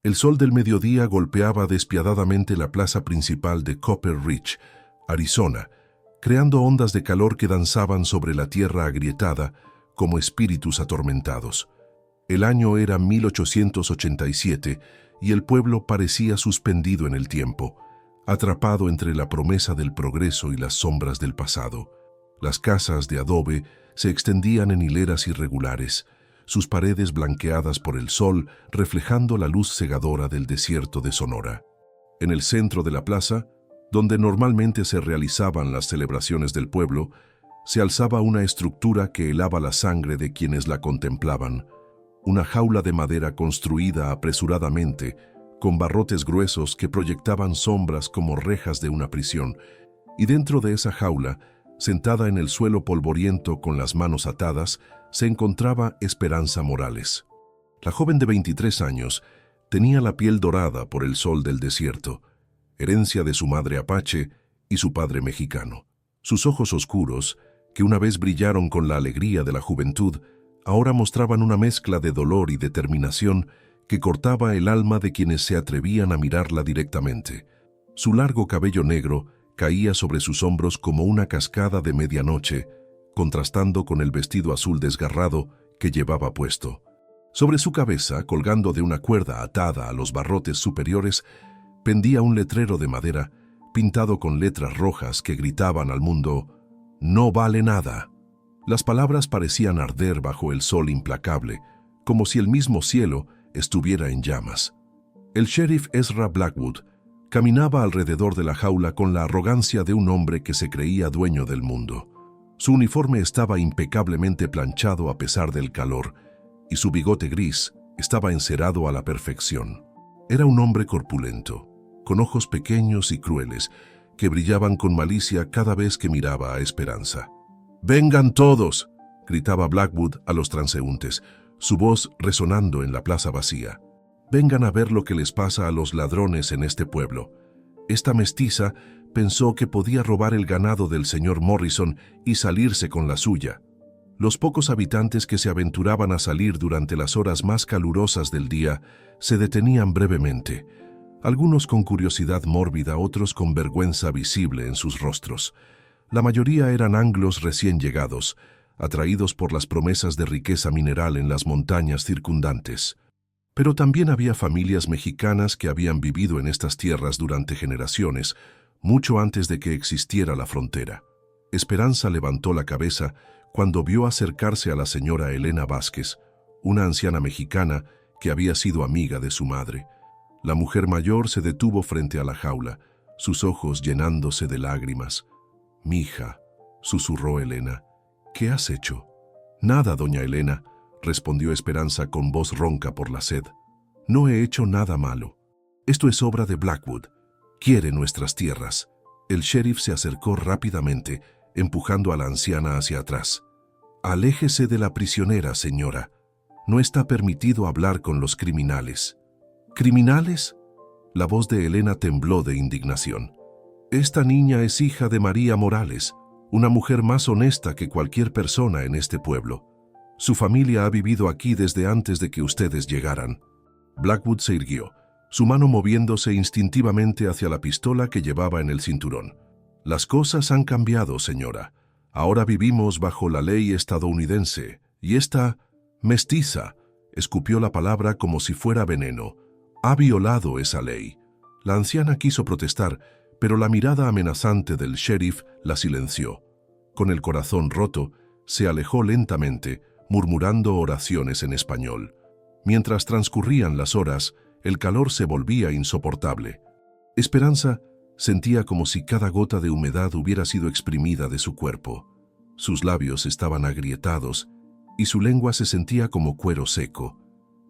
El sol del mediodía golpeaba despiadadamente la plaza principal de Copper Ridge, Arizona, creando ondas de calor que danzaban sobre la tierra agrietada como espíritus atormentados. El año era 1887 y el pueblo parecía suspendido en el tiempo, atrapado entre la promesa del progreso y las sombras del pasado. Las casas de adobe se extendían en hileras irregulares, sus paredes blanqueadas por el sol reflejando la luz cegadora del desierto de Sonora. En el centro de la plaza, donde normalmente se realizaban las celebraciones del pueblo, se alzaba una estructura que helaba la sangre de quienes la contemplaban, una jaula de madera construida apresuradamente, con barrotes gruesos que proyectaban sombras como rejas de una prisión, y dentro de esa jaula, sentada en el suelo polvoriento con las manos atadas, se encontraba Esperanza Morales. La joven de 23 años tenía la piel dorada por el sol del desierto, herencia de su madre apache y su padre mexicano. Sus ojos oscuros, que una vez brillaron con la alegría de la juventud, ahora mostraban una mezcla de dolor y determinación que cortaba el alma de quienes se atrevían a mirarla directamente. Su largo cabello negro caía sobre sus hombros como una cascada de medianoche, contrastando con el vestido azul desgarrado que llevaba puesto. Sobre su cabeza, colgando de una cuerda atada a los barrotes superiores, pendía un letrero de madera pintado con letras rojas que gritaban al mundo: «No vale nada». Las palabras parecían arder bajo el sol implacable, como si el mismo cielo estuviera en llamas. El sheriff Ezra Blackwood caminaba alrededor de la jaula con la arrogancia de un hombre que se creía dueño del mundo. Su uniforme estaba impecablemente planchado a pesar del calor, y su bigote gris estaba encerado a la perfección. Era un hombre corpulento, con ojos pequeños y crueles, que brillaban con malicia cada vez que miraba a Esperanza. «¡Vengan todos!», gritaba Blackwood a los transeúntes, su voz resonando en la plaza vacía. «Vengan a ver lo que les pasa a los ladrones en este pueblo». Esta mestiza pensó que podía robar el ganado del señor Morrison y salirse con la suya. Los pocos habitantes que se aventuraban a salir durante las horas más calurosas del día se detenían brevemente, algunos con curiosidad mórbida, otros con vergüenza visible en sus rostros. La mayoría eran anglos recién llegados, atraídos por las promesas de riqueza mineral en las montañas circundantes. Pero también había familias mexicanas que habían vivido en estas tierras durante generaciones, mucho antes de que existiera la frontera. Esperanza levantó la cabeza cuando vio acercarse a la señora Elena Vázquez, una anciana mexicana que había sido amiga de su madre. La mujer mayor se detuvo frente a la jaula, sus ojos llenándose de lágrimas. «Mija», susurró Elena, «¿qué has hecho?» «Nada, doña Elena», respondió Esperanza con voz ronca por la sed. «No he hecho nada malo. Esto es obra de Blackwood. Quiere nuestras tierras». El sheriff se acercó rápidamente, empujando a la anciana hacia atrás. «Aléjese de la prisionera, señora. No está permitido hablar con los criminales». «¿Criminales?». La voz de Elena tembló de indignación. «Esta niña es hija de María Morales, una mujer más honesta que cualquier persona en este pueblo. Su familia ha vivido aquí desde antes de que ustedes llegaran». Blackwood se irguió, su mano moviéndose instintivamente hacia la pistola que llevaba en el cinturón. «Las cosas han cambiado, señora. Ahora vivimos bajo la ley estadounidense, y esta mestiza», escupió la palabra como si fuera veneno, «ha violado esa ley». La anciana quiso protestar, pero la mirada amenazante del sheriff la silenció. Con el corazón roto, se alejó lentamente, murmurando oraciones en español. Mientras transcurrían las horas, el calor se volvía insoportable. Esperanza sentía como si cada gota de humedad hubiera sido exprimida de su cuerpo. Sus labios estaban agrietados y su lengua se sentía como cuero seco.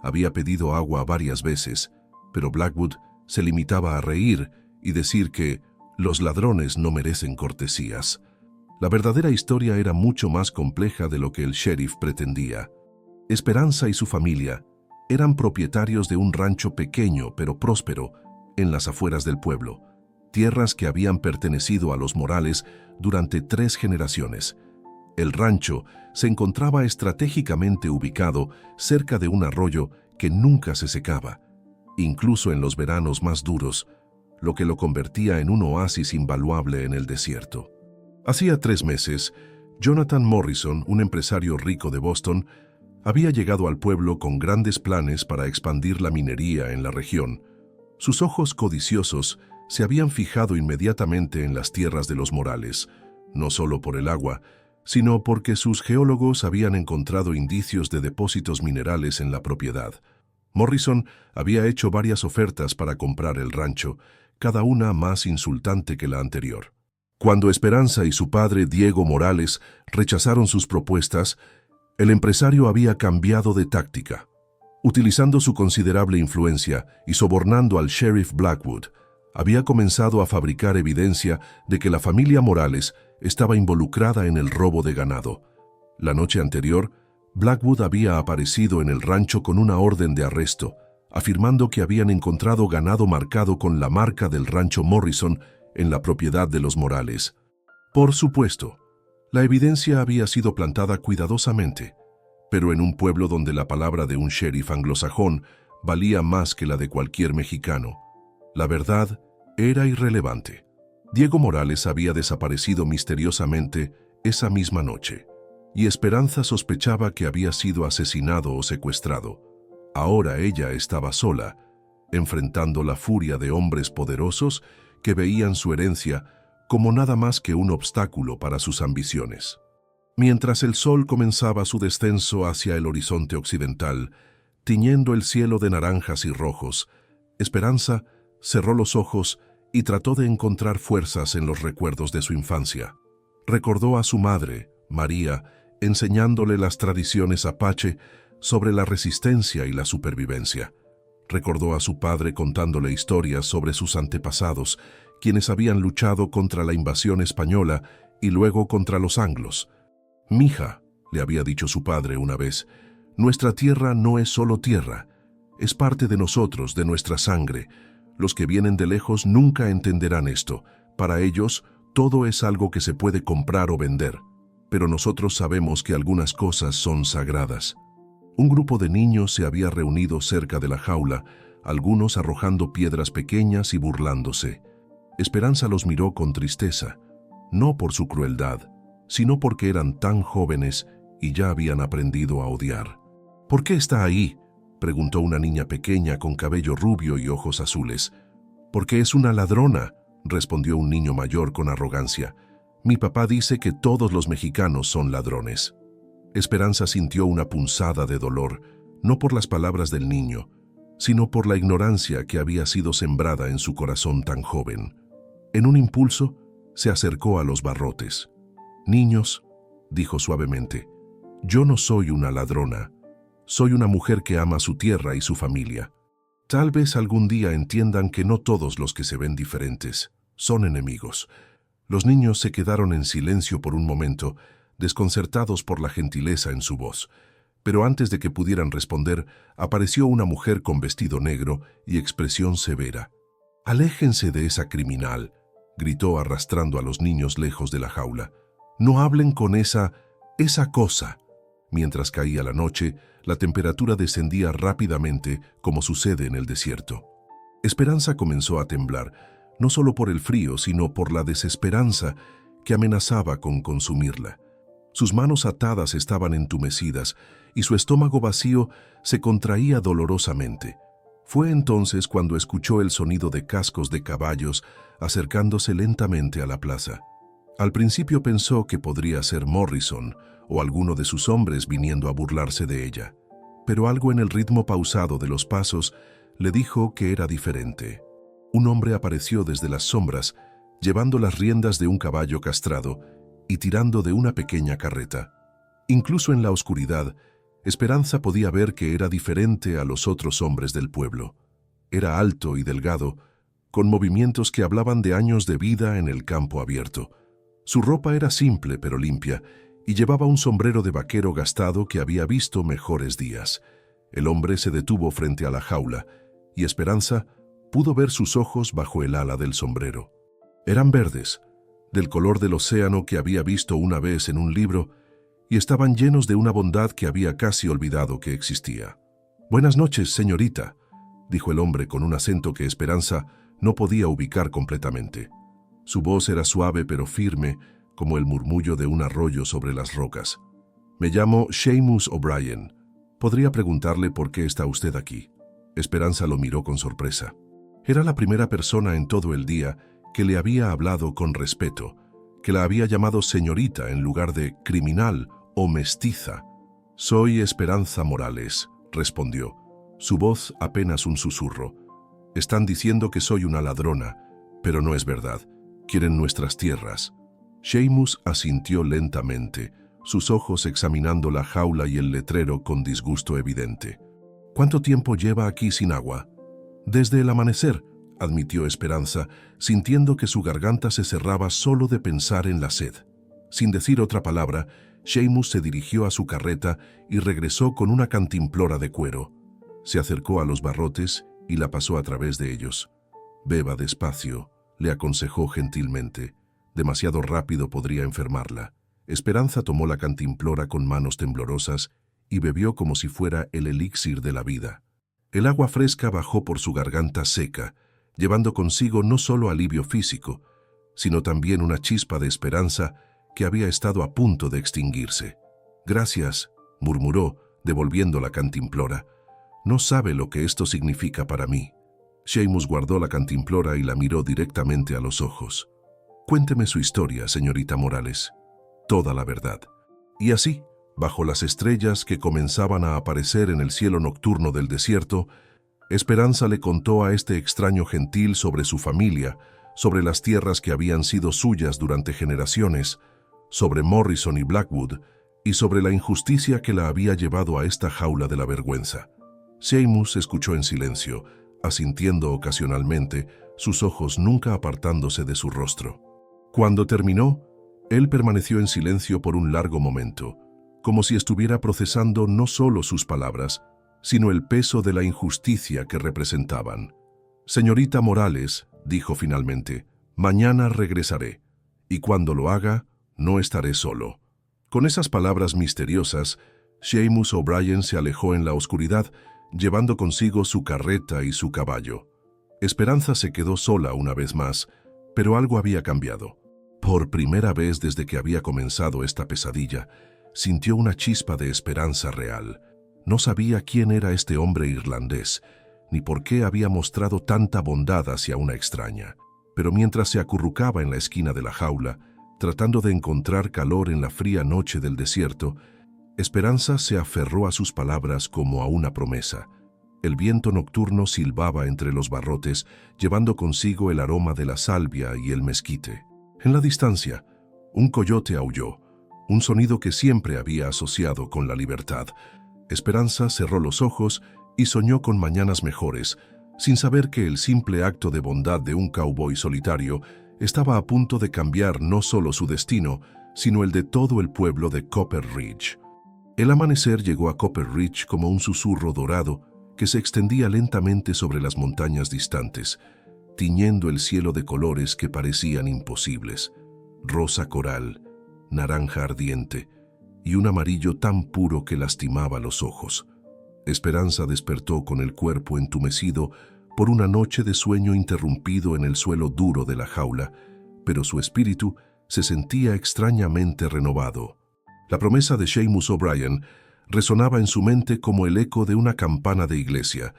Había pedido agua varias veces, pero Blackwood se limitaba a reír y decir que los ladrones no merecen cortesías. La verdadera historia era mucho más compleja de lo que el sheriff pretendía. Esperanza y su familia eran propietarios de un rancho pequeño pero próspero en las afueras del pueblo, tierras que habían pertenecido a los Morales durante 3 generaciones. El rancho se encontraba estratégicamente ubicado cerca de un arroyo que nunca se secaba, incluso en los veranos más duros, lo que lo convertía en un oasis invaluable en el desierto. Hacía 3 meses, Jonathan Morrison, un empresario rico de Boston, había llegado al pueblo con grandes planes para expandir la minería en la región. Sus ojos codiciosos se habían fijado inmediatamente en las tierras de los Morales, no solo por el agua, sino porque sus geólogos habían encontrado indicios de depósitos minerales en la propiedad. Morrison había hecho varias ofertas para comprar el rancho, cada una más insultante que la anterior. Cuando Esperanza y su padre, Diego Morales, rechazaron sus propuestas, el empresario había cambiado de táctica. Utilizando su considerable influencia y sobornando al sheriff Blackwood, había comenzado a fabricar evidencia de que la familia Morales estaba involucrada en el robo de ganado. La noche anterior, Blackwood había aparecido en el rancho con una orden de arresto, afirmando que habían encontrado ganado marcado con la marca del rancho Morrison en la propiedad de los Morales. Por supuesto, la evidencia había sido plantada cuidadosamente, pero en un pueblo donde la palabra de un sheriff anglosajón valía más que la de cualquier mexicano. La verdad era irrelevante. Diego Morales había desaparecido misteriosamente esa misma noche, y Esperanza sospechaba que había sido asesinado o secuestrado. Ahora ella estaba sola, enfrentando la furia de hombres poderosos que veían su herencia como nada más que un obstáculo para sus ambiciones. Mientras el sol comenzaba su descenso hacia el horizonte occidental, tiñendo el cielo de naranjas y rojos, Esperanza cerró los ojos y trató de encontrar fuerzas en los recuerdos de su infancia. Recordó a su madre, María, enseñándole las tradiciones apache sobre la resistencia y la supervivencia. Recordó a su padre contándole historias sobre sus antepasados, quienes habían luchado contra la invasión española y luego contra los anglos. «Mija», le había dicho su padre una vez, «nuestra tierra no es solo tierra, es parte de nosotros, de nuestra sangre. Los que vienen de lejos nunca entenderán esto. Para ellos, todo es algo que se puede comprar o vender. Pero nosotros sabemos que algunas cosas son sagradas». Un grupo de niños se había reunido cerca de la jaula, algunos arrojando piedras pequeñas y burlándose. Esperanza los miró con tristeza, no por su crueldad, sino porque eran tan jóvenes y ya habían aprendido a odiar. «¿Por qué está ahí?», preguntó una niña pequeña con cabello rubio y ojos azules. «Porque es una ladrona», respondió un niño mayor con arrogancia. «Mi papá dice que todos los mexicanos son ladrones». Esperanza sintió una punzada de dolor, no por las palabras del niño, sino por la ignorancia que había sido sembrada en su corazón tan joven. En un impulso, se acercó a los barrotes. «Niños», dijo suavemente, «yo no soy una ladrona. Soy una mujer que ama su tierra y su familia. Tal vez algún día entiendan que no todos los que se ven diferentes son enemigos». Los niños se quedaron en silencio por un momento, desconcertados por la gentileza en su voz. Pero antes de que pudieran responder, apareció una mujer con vestido negro y expresión severa. «Aléjense de esa criminal», gritó arrastrando a los niños lejos de la jaula. «No hablen con esa cosa». Mientras caía la noche, la temperatura descendía rápidamente, como sucede en el desierto. Esperanza comenzó a temblar, no solo por el frío, sino por la desesperanza que amenazaba con consumirla. Sus manos atadas estaban entumecidas y su estómago vacío se contraía dolorosamente. Fue entonces cuando escuchó el sonido de cascos de caballos acercándose lentamente a la plaza. Al principio pensó que podría ser Morrison o alguno de sus hombres viniendo a burlarse de ella, pero algo en el ritmo pausado de los pasos le dijo que era diferente. Un hombre apareció desde las sombras, llevando las riendas de un caballo castrado y tirando de una pequeña carreta. Incluso en la oscuridad, Esperanza podía ver que era diferente a los otros hombres del pueblo. Era alto y delgado, con movimientos que hablaban de años de vida en el campo abierto. Su ropa era simple pero limpia, y llevaba un sombrero de vaquero gastado que había visto mejores días. El hombre se detuvo frente a la jaula, y Esperanza pudo ver sus ojos bajo el ala del sombrero. Eran verdes, del color del océano que había visto una vez en un libro, y estaban llenos de una bondad que había casi olvidado que existía. «Buenas noches, señorita», dijo el hombre con un acento que Esperanza no podía ubicar completamente. Su voz era suave pero firme, como el murmullo de un arroyo sobre las rocas. «Me llamo Seamus O'Brien. ¿Podría preguntarle por qué está usted aquí?» Esperanza lo miró con sorpresa. Era la primera persona en todo el día que le había hablado con respeto, que la había llamado señorita en lugar de criminal o mestiza. «Soy Esperanza Morales», respondió, su voz apenas un susurro. «Están diciendo que soy una ladrona, pero no es verdad. Quieren nuestras tierras». Seamus asintió lentamente, sus ojos examinando la jaula y el letrero con disgusto evidente. «¿Cuánto tiempo lleva aquí sin agua?» «Desde el amanecer», admitió Esperanza, sintiendo que su garganta se cerraba solo de pensar en la sed. Sin decir otra palabra, Seamus se dirigió a su carreta y regresó con una cantimplora de cuero. Se acercó a los barrotes y la pasó a través de ellos. «Beba despacio», le aconsejó gentilmente. Demasiado rápido podría enfermarla. Esperanza tomó la cantimplora con manos temblorosas y bebió como si fuera el elixir de la vida. El agua fresca bajó por su garganta seca, llevando consigo no solo alivio físico, sino también una chispa de esperanza que había estado a punto de extinguirse. «Gracias», murmuró, devolviendo la cantimplora. «No sabe lo que esto significa para mí». Seamus guardó la cantimplora y la miró directamente a los ojos. «Cuénteme su historia, señorita Morales. Toda la verdad». Y así, bajo las estrellas que comenzaban a aparecer en el cielo nocturno del desierto, Esperanza le contó a este extraño gentil sobre su familia, sobre las tierras que habían sido suyas durante generaciones, sobre Morrison y Blackwood, y sobre la injusticia que la había llevado a esta jaula de la vergüenza. Seamus escuchó en silencio, asintiendo ocasionalmente, sus ojos nunca apartándose de su rostro. Cuando terminó, él permaneció en silencio por un largo momento, como si estuviera procesando no solo sus palabras, sino el peso de la injusticia que representaban. «Señorita Morales», dijo finalmente, «mañana regresaré, y cuando lo haga, no estaré solo». Con esas palabras misteriosas, Seamus O'Brien se alejó en la oscuridad, llevando consigo su carreta y su caballo. Esperanza se quedó sola una vez más, pero algo había cambiado. Por primera vez desde que había comenzado esta pesadilla, sintió una chispa de esperanza real. No sabía quién era este hombre irlandés, ni por qué había mostrado tanta bondad hacia una extraña. Pero mientras se acurrucaba en la esquina de la jaula, tratando de encontrar calor en la fría noche del desierto, Esperanza se aferró a sus palabras como a una promesa. El viento nocturno silbaba entre los barrotes, llevando consigo el aroma de la salvia y el mezquite. En la distancia, un coyote aulló, un sonido que siempre había asociado con la libertad. Esperanza cerró los ojos y soñó con mañanas mejores, sin saber que el simple acto de bondad de un cowboy solitario estaba a punto de cambiar no solo su destino, sino el de todo el pueblo de Copper Ridge. El amanecer llegó a Copper Ridge como un susurro dorado que se extendía lentamente sobre las montañas distantes, tiñendo el cielo de colores que parecían imposibles: rosa coral, naranja ardiente y un amarillo tan puro que lastimaba los ojos. Esperanza despertó con el cuerpo entumecido por una noche de sueño interrumpido en el suelo duro de la jaula, pero su espíritu se sentía extrañamente renovado. La promesa de Seamus O'Brien resonaba en su mente como el eco de una campana de iglesia,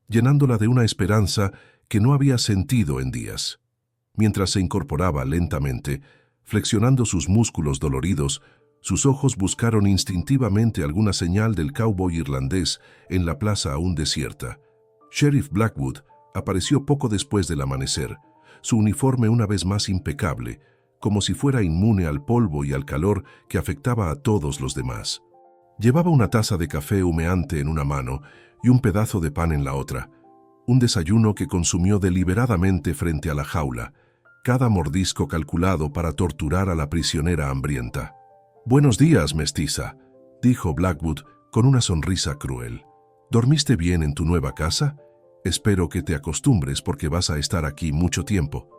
llenándola de una esperanza que no había sentido en días. Mientras se incorporaba lentamente, flexionando sus músculos doloridos, sus ojos buscaron instintivamente alguna señal del cowboy irlandés en la plaza aún desierta. Sheriff Blackwood apareció poco después del amanecer, su uniforme una vez más impecable, como si fuera inmune al polvo y al calor que afectaba a todos los demás. Llevaba una taza de café humeante en una mano y un pedazo de pan en la otra, un desayuno que consumió deliberadamente frente a la jaula, cada mordisco calculado para torturar a la prisionera hambrienta. «Buenos días, mestiza», dijo Blackwood con una sonrisa cruel. «¿Dormiste bien en tu nueva casa? Espero que te acostumbres porque vas a estar aquí mucho tiempo».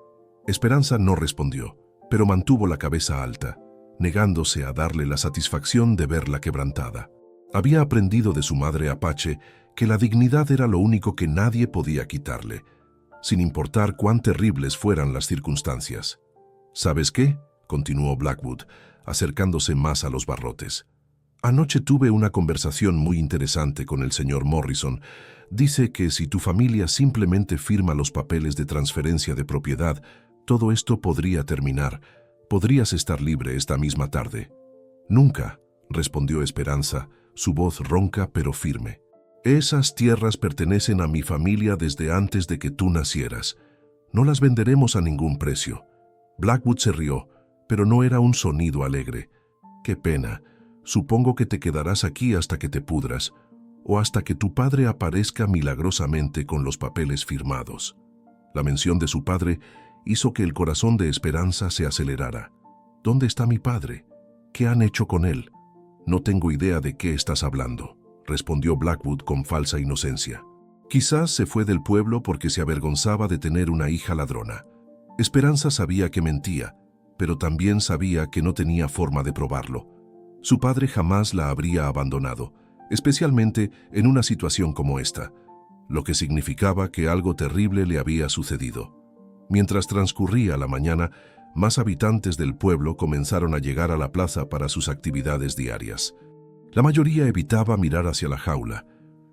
Esperanza no respondió, pero mantuvo la cabeza alta, negándose a darle la satisfacción de verla quebrantada. Había aprendido de su madre apache que la dignidad era lo único que nadie podía quitarle, sin importar cuán terribles fueran las circunstancias. ¿Sabes qué?, continuó Blackwood, acercándose más a los barrotes. Anoche tuve una conversación muy interesante con el señor Morrison. Dice que si tu familia simplemente firma los papeles de transferencia de propiedad, todo esto podría terminar. Podrías estar libre esta misma tarde. Nunca, respondió Esperanza, su voz ronca pero firme. Esas tierras pertenecen a mi familia desde antes de que tú nacieras. No las venderemos a ningún precio. Blackwood se rió, pero no era un sonido alegre. Qué pena. Supongo que te quedarás aquí hasta que te pudras, o hasta que tu padre aparezca milagrosamente con los papeles firmados. La mención de su padre hizo que el corazón de Esperanza se acelerara. ¿Dónde está mi padre? ¿Qué han hecho con él? No tengo idea de qué estás hablando, respondió Blackwood con falsa inocencia. Quizás se fue del pueblo porque se avergonzaba de tener una hija ladrona. Esperanza sabía que mentía, pero también sabía que no tenía forma de probarlo. Su padre jamás la habría abandonado, especialmente en una situación como esta, lo que significaba que algo terrible le había sucedido. Mientras transcurría la mañana, más habitantes del pueblo comenzaron a llegar a la plaza para sus actividades diarias. La mayoría evitaba mirar hacia la jaula,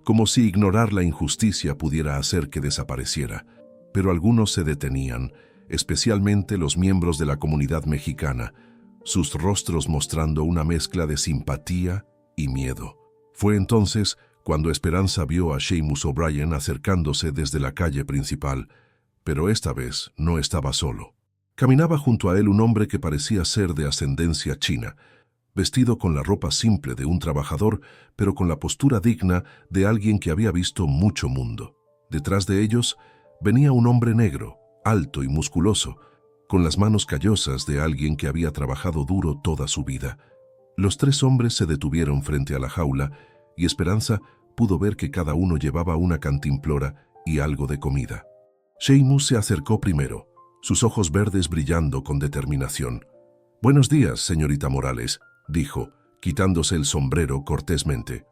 como si ignorar la injusticia pudiera hacer que desapareciera, pero algunos se detenían, especialmente los miembros de la comunidad mexicana, sus rostros mostrando una mezcla de simpatía y miedo. Fue entonces cuando Esperanza vio a Seamus O'Brien acercándose desde la calle principal, pero esta vez no estaba solo. Caminaba junto a él un hombre que parecía ser de ascendencia china, vestido con la ropa simple de un trabajador, pero con la postura digna de alguien que había visto mucho mundo. Detrás de ellos venía un hombre negro, alto y musculoso, con las manos callosas de alguien que había trabajado duro toda su vida. Los tres hombres se detuvieron frente a la jaula y Esperanza pudo ver que cada uno llevaba una cantimplora y algo de comida. Seamus se acercó primero, sus ojos verdes brillando con determinación. «Buenos días, señorita Morales», dijo, quitándose el sombrero cortésmente.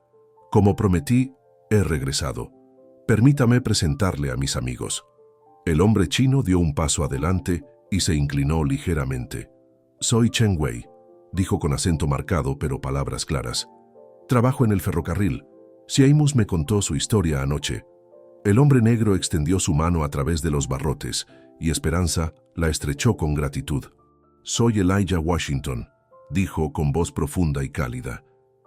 «Como prometí, he regresado. Permítame presentarle a mis amigos». El hombre chino dio un paso adelante y se inclinó ligeramente. «Soy Chen Wei», dijo con acento marcado pero palabras claras. «Trabajo en el ferrocarril. Seamus me contó su historia anoche». El hombre negro extendió su mano a través de los barrotes y Esperanza la estrechó con gratitud. «Soy Elijah Washington», dijo con voz profunda y cálida.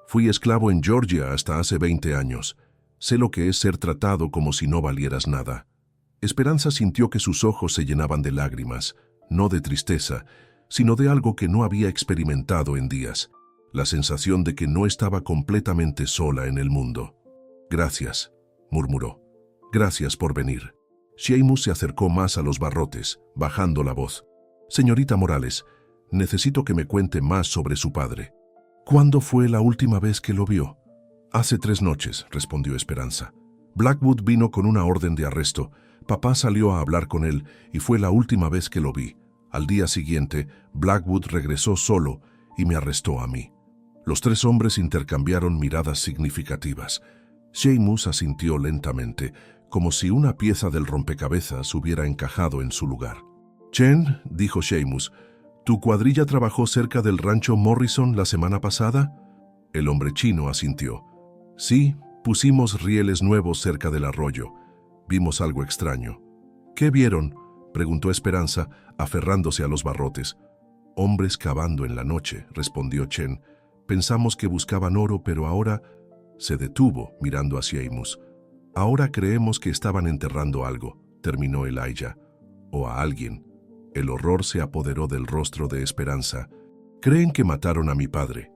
«Fui esclavo en Georgia hasta hace 20 años. Sé lo que es ser tratado como si no valieras nada». Esperanza sintió que sus ojos se llenaban de lágrimas, no de tristeza, sino de algo que no había experimentado en días, la sensación de que no estaba completamente sola en el mundo. «Gracias», murmuró. «Gracias por venir». Seamus se acercó más a los barrotes, bajando la voz. «Señorita Morales, necesito que me cuente más sobre su padre». «¿Cuándo fue la última vez que lo vio?» «Hace 3 noches», respondió Esperanza. «Blackwood vino con una orden de arresto. Papá salió a hablar con él y fue la última vez que lo vi. Al día siguiente, Blackwood regresó solo y me arrestó a mí». Los 3 hombres intercambiaron miradas significativas. Seamus asintió lentamente, como si una pieza del rompecabezas hubiera encajado en su lugar. «Chen», dijo Seamus, «¿tu cuadrilla trabajó cerca del rancho Morrison la semana pasada?» El hombre chino asintió. «Sí, pusimos rieles nuevos cerca del arroyo. Vimos algo extraño». «¿Qué vieron?», preguntó Esperanza, aferrándose a los barrotes. «Hombres cavando en la noche», respondió Chen. «Pensamos que buscaban oro, pero ahora…» Se detuvo, mirando hacia Seamus. «Ahora creemos que estaban enterrando algo», terminó Elijah. «O a alguien». El horror se apoderó del rostro de Esperanza. «Creen que mataron a mi padre».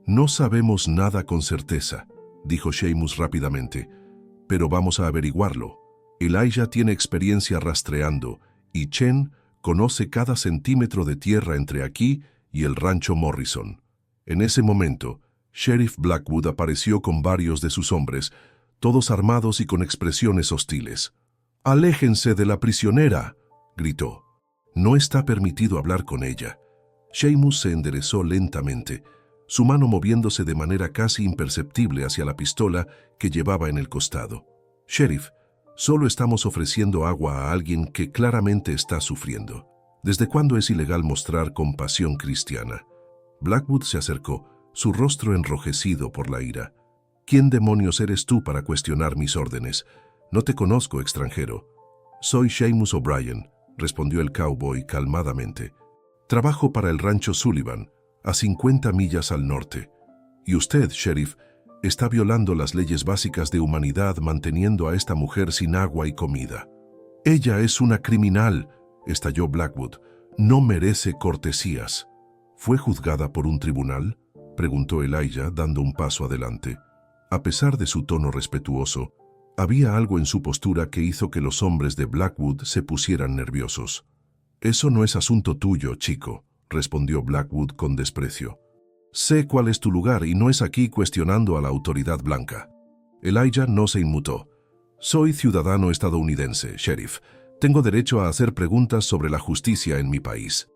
«No sabemos nada con certeza», dijo Seamus rápidamente. «Pero vamos a averiguarlo. Elijah tiene experiencia rastreando y Chen conoce cada centímetro de tierra entre aquí y el rancho Morrison». En ese momento, Sheriff Blackwood apareció con varios de sus hombres, todos armados y con expresiones hostiles. «¡Aléjense de la prisionera!», gritó. «No está permitido hablar con ella». Seamus se enderezó lentamente. su mano moviéndose de manera casi imperceptible hacia la pistola que llevaba en el costado. «Sheriff, solo estamos ofreciendo agua a alguien que claramente está sufriendo. ¿Desde cuándo es ilegal mostrar compasión cristiana?» Blackwood se acercó, su rostro enrojecido por la ira. «¿Quién demonios eres tú para cuestionar mis órdenes? No te conozco, extranjero». «Soy Seamus O'Brien», respondió el cowboy calmadamente. «Trabajo para el rancho Sullivan, a 50 millas al norte. Y usted, sheriff, está violando las leyes básicas de humanidad manteniendo a esta mujer sin agua y comida». «Ella es una criminal», estalló Blackwood. «No merece cortesías». «¿Fue juzgada por un tribunal?», preguntó Elijah, dando un paso adelante. A pesar de su tono respetuoso, había algo en su postura que hizo que los hombres de Blackwood se pusieran nerviosos. «Eso no es asunto tuyo, chico», respondió Blackwood con desprecio. «Sé cuál es tu lugar y no es aquí cuestionando a la autoridad blanca». Elijah no se inmutó. «Soy ciudadano estadounidense, sheriff. Tengo derecho a hacer preguntas sobre la justicia en mi país».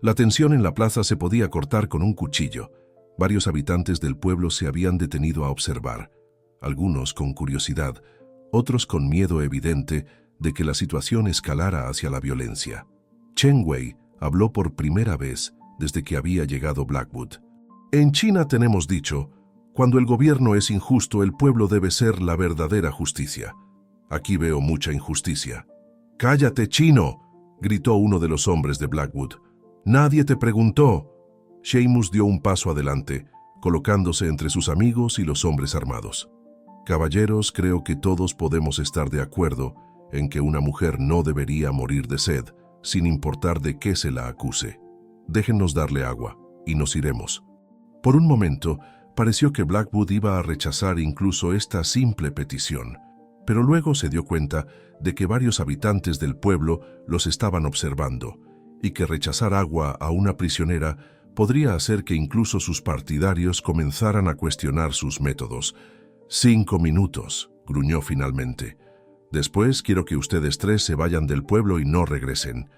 La tensión en la plaza se podía cortar con un cuchillo. Varios habitantes del pueblo se habían detenido a observar, algunos con curiosidad, otros con miedo evidente de que la situación escalara hacia la violencia. Chen Wei habló por primera vez desde que había llegado Blackwood. «En China tenemos dicho, cuando el gobierno es injusto, el pueblo debe ser la verdadera justicia. Aquí veo mucha injusticia». «¡Cállate, chino!», gritó uno de los hombres de Blackwood. «Nadie te preguntó». Seamus dio un paso adelante, colocándose entre sus amigos y los hombres armados. «Caballeros, creo que todos podemos estar de acuerdo en que una mujer no debería morir de sed, sin importar de qué se la acuse. Déjennos darle agua, y nos iremos». Por un momento, pareció que Blackwood iba a rechazar incluso esta simple petición, pero luego se dio cuenta de que varios habitantes del pueblo los estaban observando, y que rechazar agua a una prisionera podría hacer que incluso sus partidarios comenzaran a cuestionar sus métodos. «5 minutos», gruñó finalmente. «Después quiero que ustedes tres se vayan del pueblo y no regresen».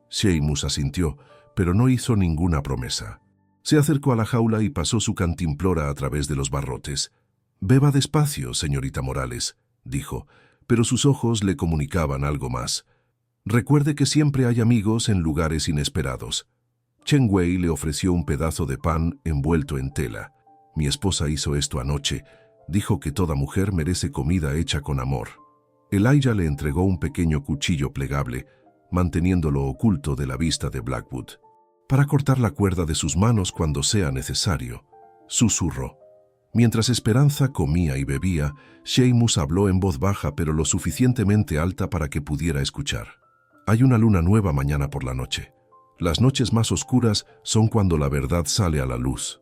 Seamus asintió, pero no hizo ninguna promesa. Se acercó a la jaula y pasó su cantimplora a través de los barrotes. «Beba despacio, señorita Morales», dijo, pero sus ojos le comunicaban algo más. «Recuerde que siempre hay amigos en lugares inesperados». Chen Wei le ofreció un pedazo de pan envuelto en tela. «Mi esposa hizo esto anoche. Dijo que toda mujer merece comida hecha con amor». Elijah le entregó un pequeño cuchillo plegable, manteniéndolo oculto de la vista de Blackwood. «Para cortar la cuerda de sus manos cuando sea necesario», susurró. Mientras Esperanza comía y bebía, Seamus habló en voz baja pero lo suficientemente alta para que pudiera escuchar. «Hay una luna nueva mañana por la noche. Las noches más oscuras son cuando la verdad sale a la luz».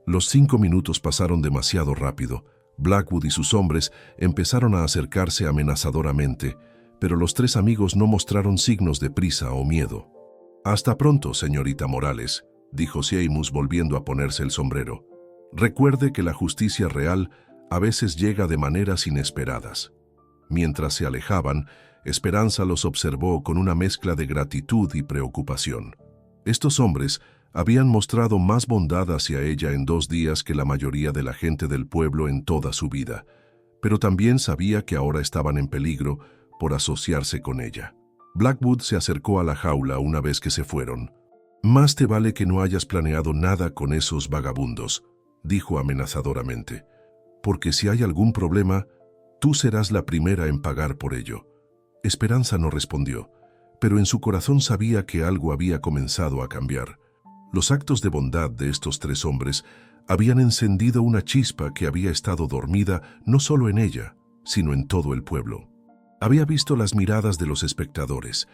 Los 5 minutos pasaron demasiado rápido. Blackwood y sus hombres empezaron a acercarse amenazadoramente, pero los 3 amigos no mostraron signos de prisa o miedo. «Hasta pronto, señorita Morales», dijo Seamus volviendo a ponerse el sombrero. «Recuerde que la justicia real a veces llega de maneras inesperadas». Mientras se alejaban, Esperanza los observó con una mezcla de gratitud y preocupación. Estos hombres habían mostrado más bondad hacia ella en 2 días que la mayoría de la gente del pueblo en toda su vida, pero también sabía que ahora estaban en peligro por asociarse con ella. Blackwood se acercó a la jaula una vez que se fueron. «Más te vale que no hayas planeado nada con esos vagabundos», dijo amenazadoramente, «porque si hay algún problema, tú serás la primera en pagar por ello». Esperanza no respondió, pero en su corazón sabía que algo había comenzado a cambiar. Los actos de bondad de estos 3 hombres habían encendido una chispa que había estado dormida no solo en ella, sino en todo el pueblo. Había visto las miradas de los espectadores,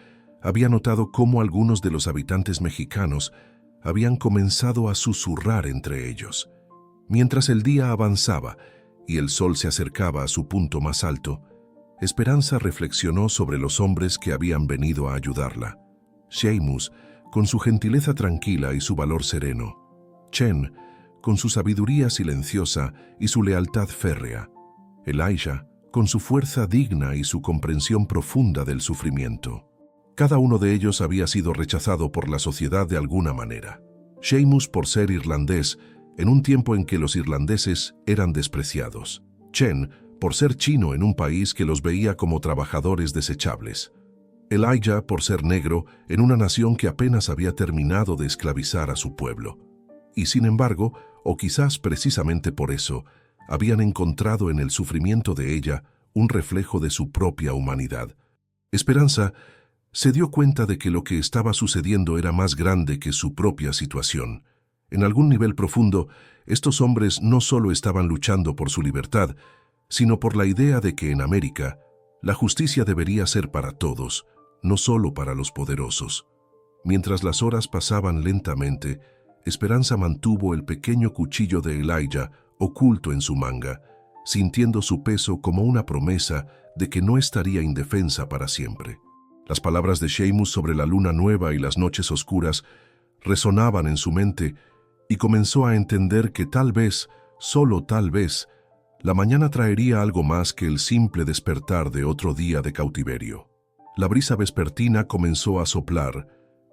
había notado cómo algunos de los habitantes mexicanos habían comenzado a susurrar entre ellos. Mientras el día avanzaba y el sol se acercaba a su punto más alto, Esperanza reflexionó sobre los hombres que habían venido a ayudarla. Seamus, con su gentileza tranquila y su valor sereno. Chen, con su sabiduría silenciosa y su lealtad férrea. Elijah, con su fuerza digna y su comprensión profunda del sufrimiento. Cada uno de ellos había sido rechazado por la sociedad de alguna manera. Seamus por ser irlandés en un tiempo en que los irlandeses eran despreciados. Chen, por ser chino en un país que los veía como trabajadores desechables. Elijah, por ser negro en una nación que apenas había terminado de esclavizar a su pueblo. Y sin embargo, o quizás precisamente por eso, habían encontrado en el sufrimiento de ella un reflejo de su propia humanidad. Esperanza se dio cuenta de que lo que estaba sucediendo era más grande que su propia situación. En algún nivel profundo, estos hombres no solo estaban luchando por su libertad, sino por la idea de que en América la justicia debería ser para todos, no solo para los poderosos. Mientras las horas pasaban lentamente, Esperanza mantuvo el pequeño cuchillo de Elijah oculto en su manga, sintiendo su peso como una promesa de que no estaría indefensa para siempre. Las palabras de Sheamus sobre la luna nueva y las noches oscuras resonaban en su mente y comenzó a entender que tal vez, solo tal vez, la mañana traería algo más que el simple despertar de otro día de cautiverio. La brisa vespertina comenzó a soplar,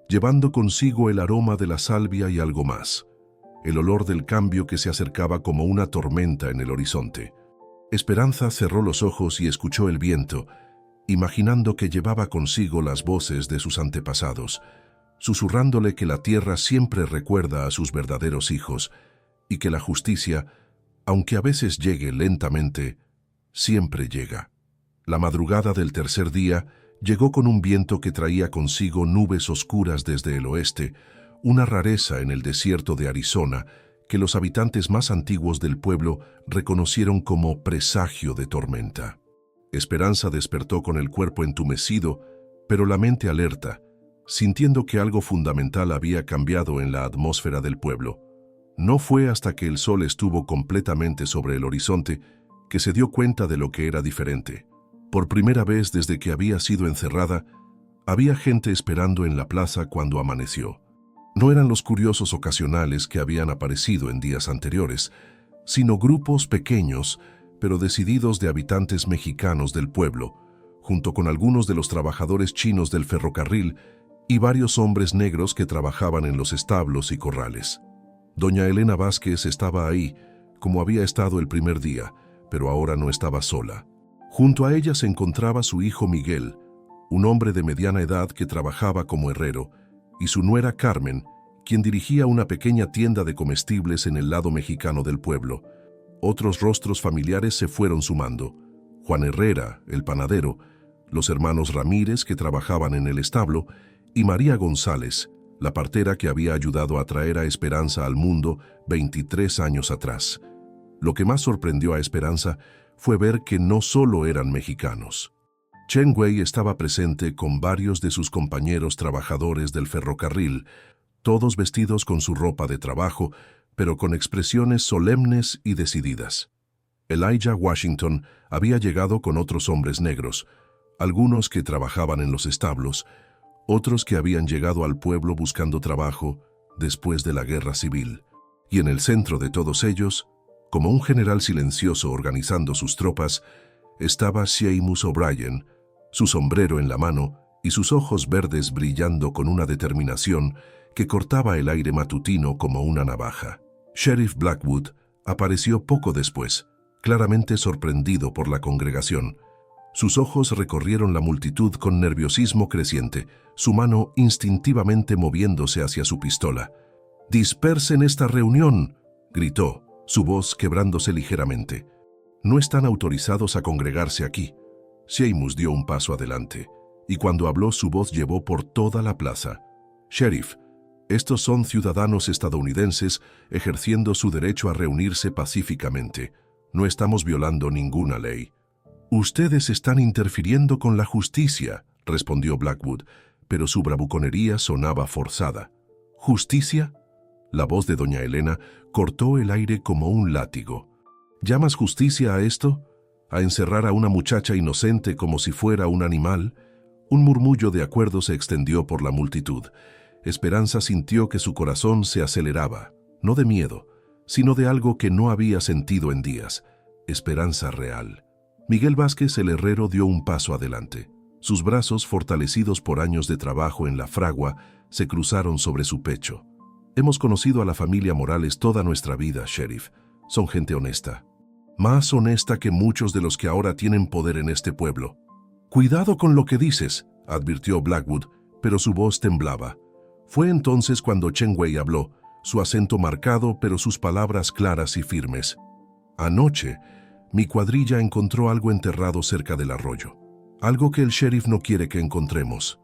llevando consigo el aroma de la salvia y algo más, el olor del cambio que se acercaba como una tormenta en el horizonte. Esperanza cerró los ojos y escuchó el viento, imaginando que llevaba consigo las voces de sus antepasados, susurrándole que la tierra siempre recuerda a sus verdaderos hijos y que la justicia, aunque a veces llegue lentamente, siempre llega. La madrugada del tercer día llegó con un viento que traía consigo nubes oscuras desde el oeste, una rareza en el desierto de Arizona que los habitantes más antiguos del pueblo reconocieron como presagio de tormenta. Esperanza despertó con el cuerpo entumecido, pero la mente alerta, sintiendo que algo fundamental había cambiado en la atmósfera del pueblo. No fue hasta que el sol estuvo completamente sobre el horizonte que se dio cuenta de lo que era diferente. Por primera vez desde que había sido encerrada, había gente esperando en la plaza cuando amaneció. No eran los curiosos ocasionales que habían aparecido en días anteriores, sino grupos pequeños, pero decididos de habitantes mexicanos del pueblo, junto con algunos de los trabajadores chinos del ferrocarril y varios hombres negros que trabajaban en los establos y corrales. Doña Elena Vázquez estaba ahí, como había estado el primer día, pero ahora no estaba sola. Junto a ella se encontraba su hijo Miguel, un hombre de mediana edad que trabajaba como herrero, y su nuera Carmen, quien dirigía una pequeña tienda de comestibles en el lado mexicano del pueblo. Otros rostros familiares se fueron sumando: Juan Herrera, el panadero, los hermanos Ramírez que trabajaban en el establo, y María González, la partera que había ayudado a traer a Esperanza al mundo 23 años atrás. Lo que más sorprendió a Esperanza fue ver que no solo eran mexicanos. Chen Wei estaba presente con varios de sus compañeros trabajadores del ferrocarril, todos vestidos con su ropa de trabajo, pero con expresiones solemnes y decididas. Elijah Washington había llegado con otros hombres negros, algunos que trabajaban en los establos, otros que habían llegado al pueblo buscando trabajo después de la guerra civil. Y en el centro de todos ellos, como un general silencioso organizando sus tropas, estaba Sheamus O'Brien, su sombrero en la mano y sus ojos verdes brillando con una determinación que cortaba el aire matutino como una navaja. Sheriff Blackwood apareció poco después, claramente sorprendido por la congregación. Sus ojos recorrieron la multitud con nerviosismo creciente, su mano instintivamente moviéndose hacia su pistola. «¡Dispersen esta reunión!», gritó, su voz quebrándose ligeramente. «No están autorizados a congregarse aquí». Sheamus dio un paso adelante, y cuando habló su voz llevó por toda la plaza. «Sheriff, estos son ciudadanos estadounidenses ejerciendo su derecho a reunirse pacíficamente. No estamos violando ninguna ley». «Ustedes están interfiriendo con la justicia», respondió Blackwood, pero su bravuconería sonaba forzada. «¿Justicia?». La voz de doña Elena cortó el aire como un látigo. «¿Llamas justicia a esto? ¿A encerrar a una muchacha inocente como si fuera un animal?». Un murmullo de acuerdo se extendió por la multitud. Esperanza sintió que su corazón se aceleraba, no de miedo, sino de algo que no había sentido en días: esperanza real. Miguel Vázquez, el herrero, dio un paso adelante. Sus brazos, fortalecidos por años de trabajo en la fragua, se cruzaron sobre su pecho. Hemos conocido a la familia Morales toda nuestra vida, sheriff. Son gente honesta. Más honesta que muchos de los que ahora tienen poder en este pueblo. Cuidado con lo que dices, advirtió Blackwood, pero su voz temblaba. Fue entonces cuando Chen Wei habló, su acento marcado, pero sus palabras claras y firmes. Anoche, mi cuadrilla encontró algo enterrado cerca del arroyo. Algo que el sheriff no quiere que encontremos.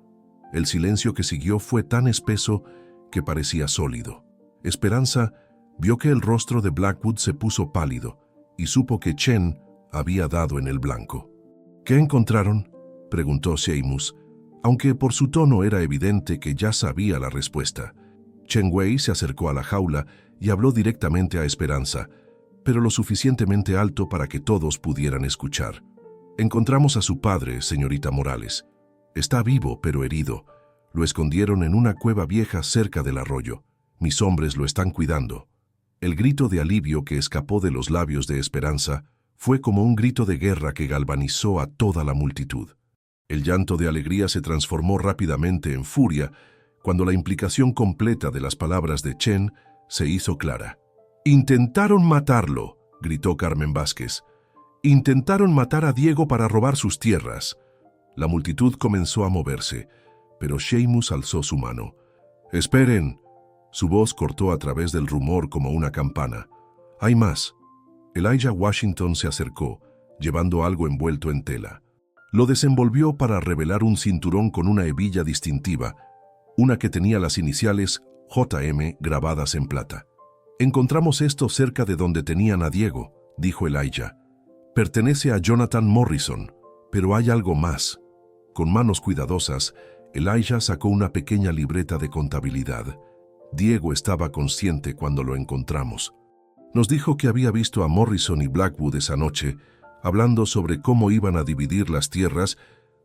El silencio que siguió fue tan espeso que parecía sólido. Esperanza vio que el rostro de Blackwood se puso pálido y supo que Chen había dado en el blanco. ¿Qué encontraron?, preguntó Sheamus, aunque por su tono era evidente que ya sabía la respuesta. Chen Wei se acercó a la jaula y habló directamente a Esperanza, pero lo suficientemente alto para que todos pudieran escuchar. Encontramos a su padre, señorita Morales. Está vivo, pero herido. Lo escondieron en una cueva vieja cerca del arroyo. Mis hombres lo están cuidando. El grito de alivio que escapó de los labios de Esperanza fue como un grito de guerra que galvanizó a toda la multitud. El llanto de alegría se transformó rápidamente en furia cuando la implicación completa de las palabras de Chen se hizo clara. «Intentaron matarlo», gritó Carmen Vázquez. «Intentaron matar a Diego para robar sus tierras». La multitud comenzó a moverse, pero Sheamus alzó su mano. «Esperen». Su voz cortó a través del rumor como una campana. «Hay más». Elijah Washington se acercó, llevando algo envuelto en tela. Lo desenvolvió para revelar un cinturón con una hebilla distintiva, una que tenía las iniciales JM grabadas en plata. «Encontramos esto cerca de donde tenían a Diego», dijo Elijah. «Pertenece a Jonathan Morrison, pero hay algo más». Con manos cuidadosas, Elijah sacó una pequeña libreta de contabilidad. Diego estaba consciente cuando lo encontramos. Nos dijo que había visto a Morrison y Blackwood esa noche, hablando sobre cómo iban a dividir las tierras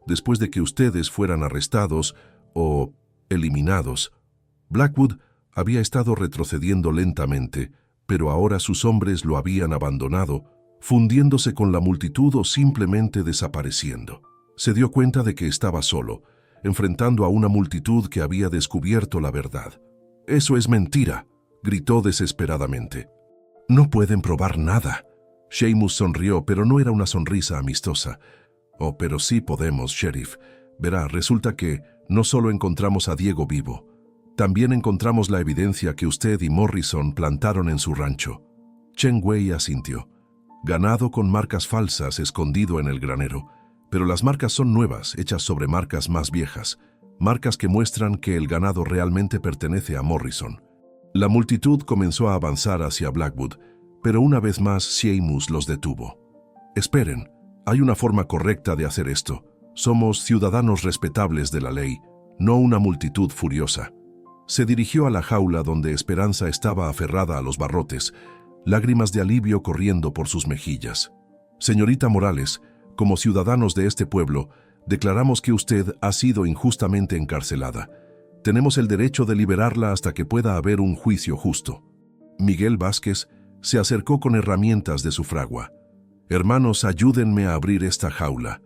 después de que ustedes fueran arrestados o eliminados. Blackwood había estado retrocediendo lentamente, pero ahora sus hombres lo habían abandonado, fundiéndose con la multitud o simplemente desapareciendo. Se dio cuenta de que estaba solo, enfrentando a una multitud que había descubierto la verdad. «Eso es mentira», gritó desesperadamente. «No pueden probar nada». Sheamus sonrió, pero no era una sonrisa amistosa. «Oh, pero sí podemos, sheriff. Verá, resulta que no solo encontramos a Diego vivo, también encontramos la evidencia que usted y Morrison plantaron en su rancho». Chen Wei asintió. «Ganado con marcas falsas escondido en el granero, pero las marcas son nuevas, hechas sobre marcas más viejas, marcas que muestran que el ganado realmente pertenece a Morrison». La multitud comenzó a avanzar hacia Blackwood, pero una vez más Sheamus los detuvo. «Esperen, hay una forma correcta de hacer esto. Somos ciudadanos respetables de la ley, no una multitud furiosa». Se dirigió a la jaula donde Esperanza estaba aferrada a los barrotes, lágrimas de alivio corriendo por sus mejillas. «Señorita Morales, como ciudadanos de este pueblo, declaramos que usted ha sido injustamente encarcelada. Tenemos el derecho de liberarla hasta que pueda haber un juicio justo». Miguel Vázquez se acercó con herramientas de su fragua. «Hermanos, ayúdenme a abrir esta jaula».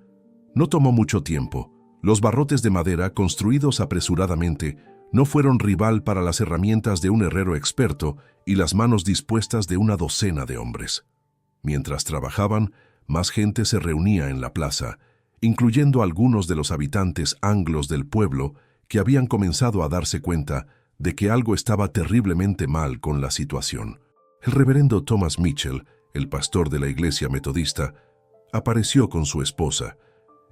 No tomó mucho tiempo. Los barrotes de madera, construidos apresuradamente, no fueron rival para las herramientas de un herrero experto y las manos dispuestas de una docena de hombres. Mientras trabajaban, más gente se reunía en la plaza, incluyendo algunos de los habitantes anglos del pueblo que habían comenzado a darse cuenta de que algo estaba terriblemente mal con la situación. El reverendo Thomas Mitchell, el pastor de la iglesia metodista, apareció con su esposa.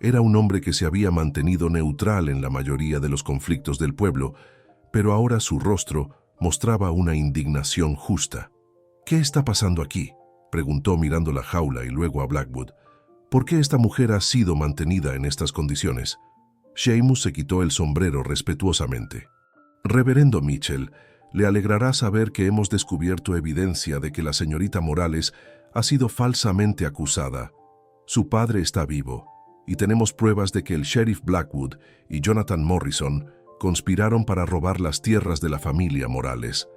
Era un hombre que se había mantenido neutral en la mayoría de los conflictos del pueblo, pero ahora su rostro mostraba una indignación justa. «¿Qué está pasando aquí?», preguntó mirando la jaula y luego a Blackwood. «¿Por qué esta mujer ha sido mantenida en estas condiciones?». Sheamus se quitó el sombrero respetuosamente. «Reverendo Mitchell, le alegrará saber que hemos descubierto evidencia de que la señorita Morales ha sido falsamente acusada. Su padre está vivo, y tenemos pruebas de que el sheriff Blackwood y Jonathan Morrison conspiraron para robar las tierras de la familia Morales».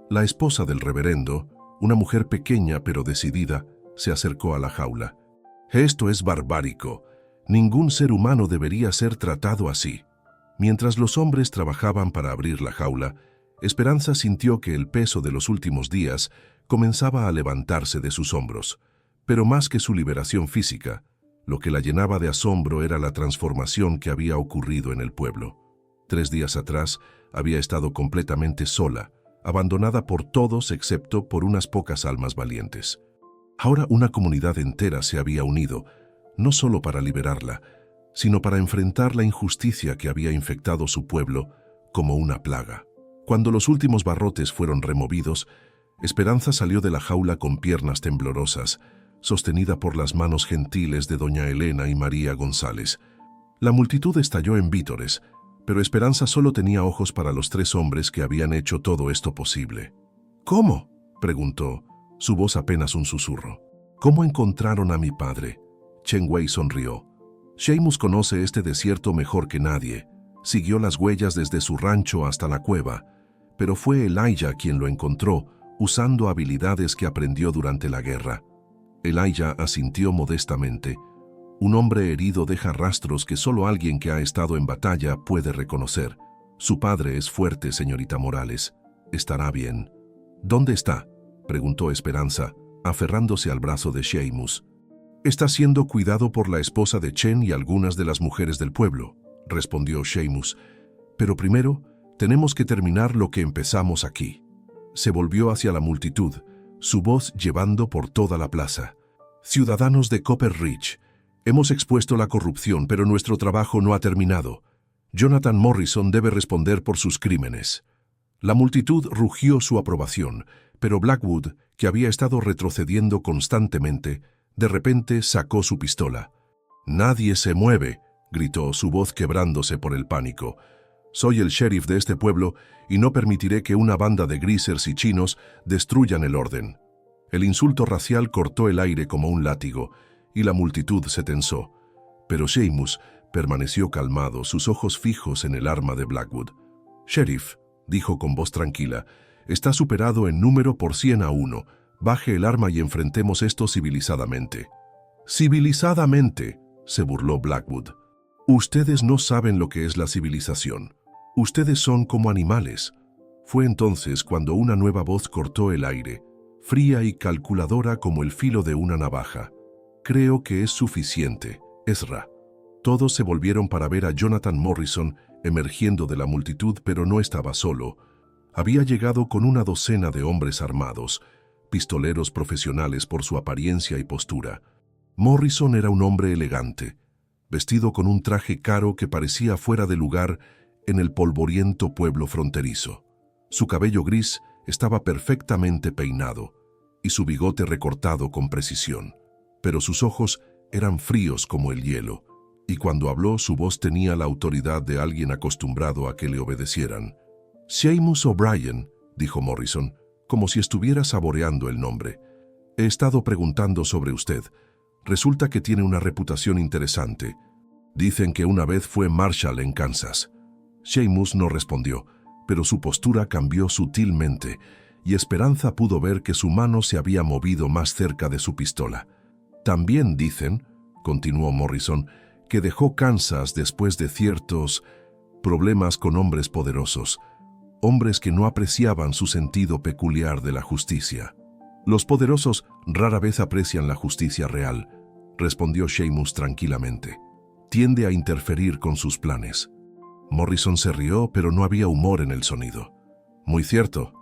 La esposa del reverendo, una mujer pequeña pero decidida, se acercó a la jaula. «Esto es barbárico. Ningún ser humano debería ser tratado así». Mientras los hombres trabajaban para abrir la jaula, Esperanza sintió que el peso de los últimos días comenzaba a levantarse de sus hombros, pero más que su liberación física, lo que la llenaba de asombro era la transformación que había ocurrido en el pueblo. 3 días atrás había estado completamente sola, abandonada por todos excepto por unas pocas almas valientes. Ahora una comunidad entera se había unido, no solo para liberarla, sino para enfrentar la injusticia que había infectado su pueblo como una plaga. Cuando los últimos barrotes fueron removidos, Esperanza salió de la jaula con piernas temblorosas, sostenida por las manos gentiles de doña Elena y María González. La multitud estalló en vítores, pero Esperanza solo tenía ojos para los 3 hombres que habían hecho todo esto posible. ¿Cómo?, preguntó, su voz apenas un susurro. ¿Cómo encontraron a mi padre? Chen Wei sonrió. Sheamus conoce este desierto mejor que nadie. Siguió las huellas desde su rancho hasta la cueva, pero fue Elijah quien lo encontró, usando habilidades que aprendió durante la guerra. Elijah asintió modestamente. Un hombre herido deja rastros que solo alguien que ha estado en batalla puede reconocer. Su padre es fuerte, señorita Morales. Estará bien. ¿Dónde está?, preguntó Esperanza, aferrándose al brazo de Sheamus. Está siendo cuidado por la esposa de Chen y algunas de las mujeres del pueblo, respondió Sheamus. Pero primero, tenemos que terminar lo que empezamos aquí. Se volvió hacia la multitud, su voz llevando por toda la plaza. Ciudadanos de Copper Ridge, hemos expuesto la corrupción, pero nuestro trabajo no ha terminado. Jonathan Morrison debe responder por sus crímenes. La multitud rugió su aprobación, pero Blackwood, que había estado retrocediendo constantemente, de repente sacó su pistola. «Nadie se mueve», gritó, su voz quebrándose por el pánico. «Soy el sheriff de este pueblo y no permitiré que una banda de greasers y chinos destruyan el orden». El insulto racial cortó el aire como un látigo, y la multitud se tensó. Pero Sheamus permaneció calmado, sus ojos fijos en el arma de Blackwood. «Sheriff», dijo con voz tranquila, «está superado en número por 100-1. Baje el arma y enfrentemos esto civilizadamente». «¿Civilizadamente?», se burló Blackwood. «Ustedes no saben lo que es la civilización. Ustedes son como animales». Fue entonces cuando una nueva voz cortó el aire, fría y calculadora como el filo de una navaja. «Creo que es suficiente, Ezra». Todos se volvieron para ver a Jonathan Morrison emergiendo de la multitud, pero no estaba solo. Había llegado con una docena de hombres armados, pistoleros profesionales por su apariencia y postura. Morrison era un hombre elegante, vestido con un traje caro que parecía fuera de lugar en el polvoriento pueblo fronterizo. Su cabello gris estaba perfectamente peinado y su bigote recortado con precisión, pero sus ojos eran fríos como el hielo, y cuando habló su voz tenía la autoridad de alguien acostumbrado a que le obedecieran. «Sheamus O'Brien», dijo Morrison, como si estuviera saboreando el nombre. «He estado preguntando sobre usted. Resulta que tiene una reputación interesante. Dicen que una vez fue Marshal en Kansas». Sheamus no respondió, pero su postura cambió sutilmente, y Esperanza pudo ver que su mano se había movido más cerca de su pistola. «También dicen», continuó Morrison, «que dejó Kansas después de ciertos problemas con hombres poderosos, hombres que no apreciaban su sentido peculiar de la justicia». «Los poderosos rara vez aprecian la justicia real», respondió Sheamus tranquilamente. «Tiende a interferir con sus planes». Morrison se rió, pero no había humor en el sonido. «Muy cierto,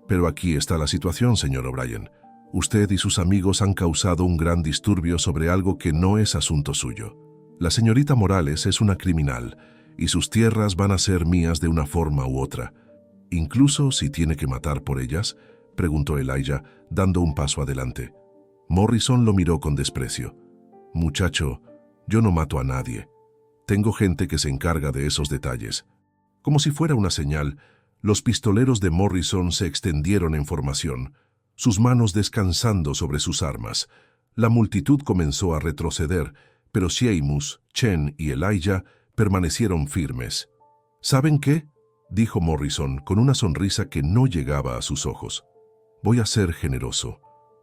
pero aquí está la situación, señor O'Brien. Usted y sus amigos han causado un gran disturbio sobre algo que no es asunto suyo. La señorita Morales es una criminal, y sus tierras van a ser mías de una forma u otra. Incluso si tiene que matar por ellas», preguntó Elijah, dando un paso adelante. Morrison lo miró con desprecio. «Muchacho, yo no mato a nadie. Tengo gente que se encarga de esos detalles». Como si fuera una señal, los pistoleros de Morrison se extendieron en formación, sus manos descansando sobre sus armas. La multitud comenzó a retroceder, pero Sheamus, Chen y Elijah permanecieron firmes. «¿Saben qué?», dijo Morrison con una sonrisa que no llegaba a sus ojos. «Voy a ser generoso.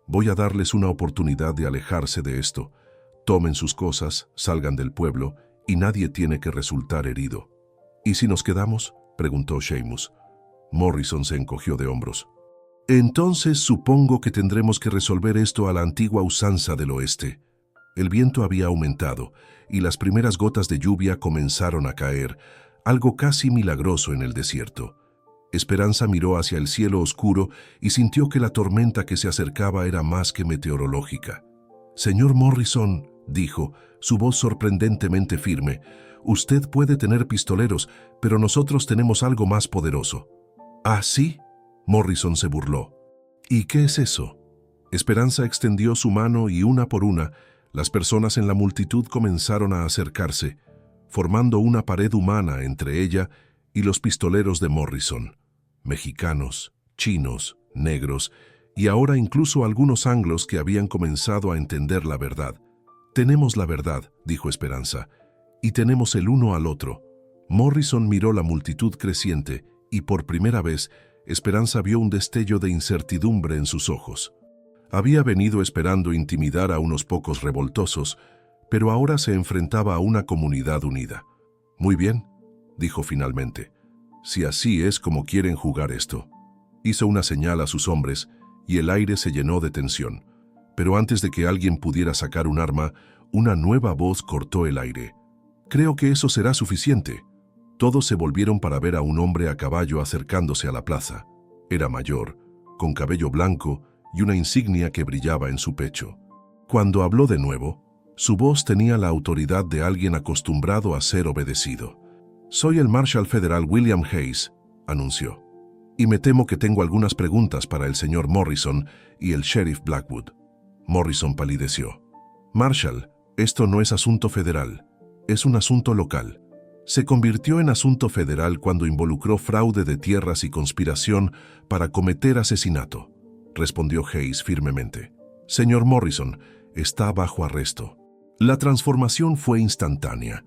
Voy a darles una oportunidad de alejarse de esto. Tomen sus cosas, salgan del pueblo, y nadie tiene que resultar herido». «¿Y si nos quedamos?», preguntó Sheamus. Morrison se encogió de hombros. Entonces supongo que tendremos que resolver esto a la antigua usanza del oeste. El viento había aumentado y las primeras gotas de lluvia comenzaron a caer, algo casi milagroso en el desierto. Esperanza miró hacia el cielo oscuro y sintió que la tormenta que se acercaba era más que meteorológica. «Señor Morrison», dijo, su voz sorprendentemente firme, «usted puede tener pistoleros, pero nosotros tenemos algo más poderoso». «¿Ah, sí?», Morrison se burló. «¿Y qué es eso?». Esperanza extendió su mano y una por una, las personas en la multitud comenzaron a acercarse, formando una pared humana entre ella y los pistoleros de Morrison. Mexicanos, chinos, negros y ahora incluso algunos anglos que habían comenzado a entender la verdad. «Tenemos la verdad», dijo Esperanza, «y tenemos el uno al otro». Morrison miró la multitud creciente y por primera vez Esperanza vio un destello de incertidumbre en sus ojos. Había venido esperando intimidar a unos pocos revoltosos, pero ahora se enfrentaba a una comunidad unida. «Muy bien», dijo finalmente, «si así es como quieren jugar esto». Hizo una señal a sus hombres y el aire se llenó de tensión. Pero antes de que alguien pudiera sacar un arma, una nueva voz cortó el aire. «Creo que eso será suficiente». Todos se volvieron para ver a un hombre a caballo acercándose a la plaza. Era mayor, con cabello blanco y una insignia que brillaba en su pecho. Cuando habló de nuevo, su voz tenía la autoridad de alguien acostumbrado a ser obedecido. «Soy el Marshal Federal William Hayes», anunció, «y me temo que tengo algunas preguntas para el señor Morrison y el sheriff Blackwood». Morrison palideció. «Marshal, esto no es asunto federal, es un asunto local. Se convirtió en asunto federal cuando involucró fraude de tierras y conspiración para cometer asesinato», respondió Hayes firmemente. «Señor Morrison, está bajo arresto». La transformación fue instantánea.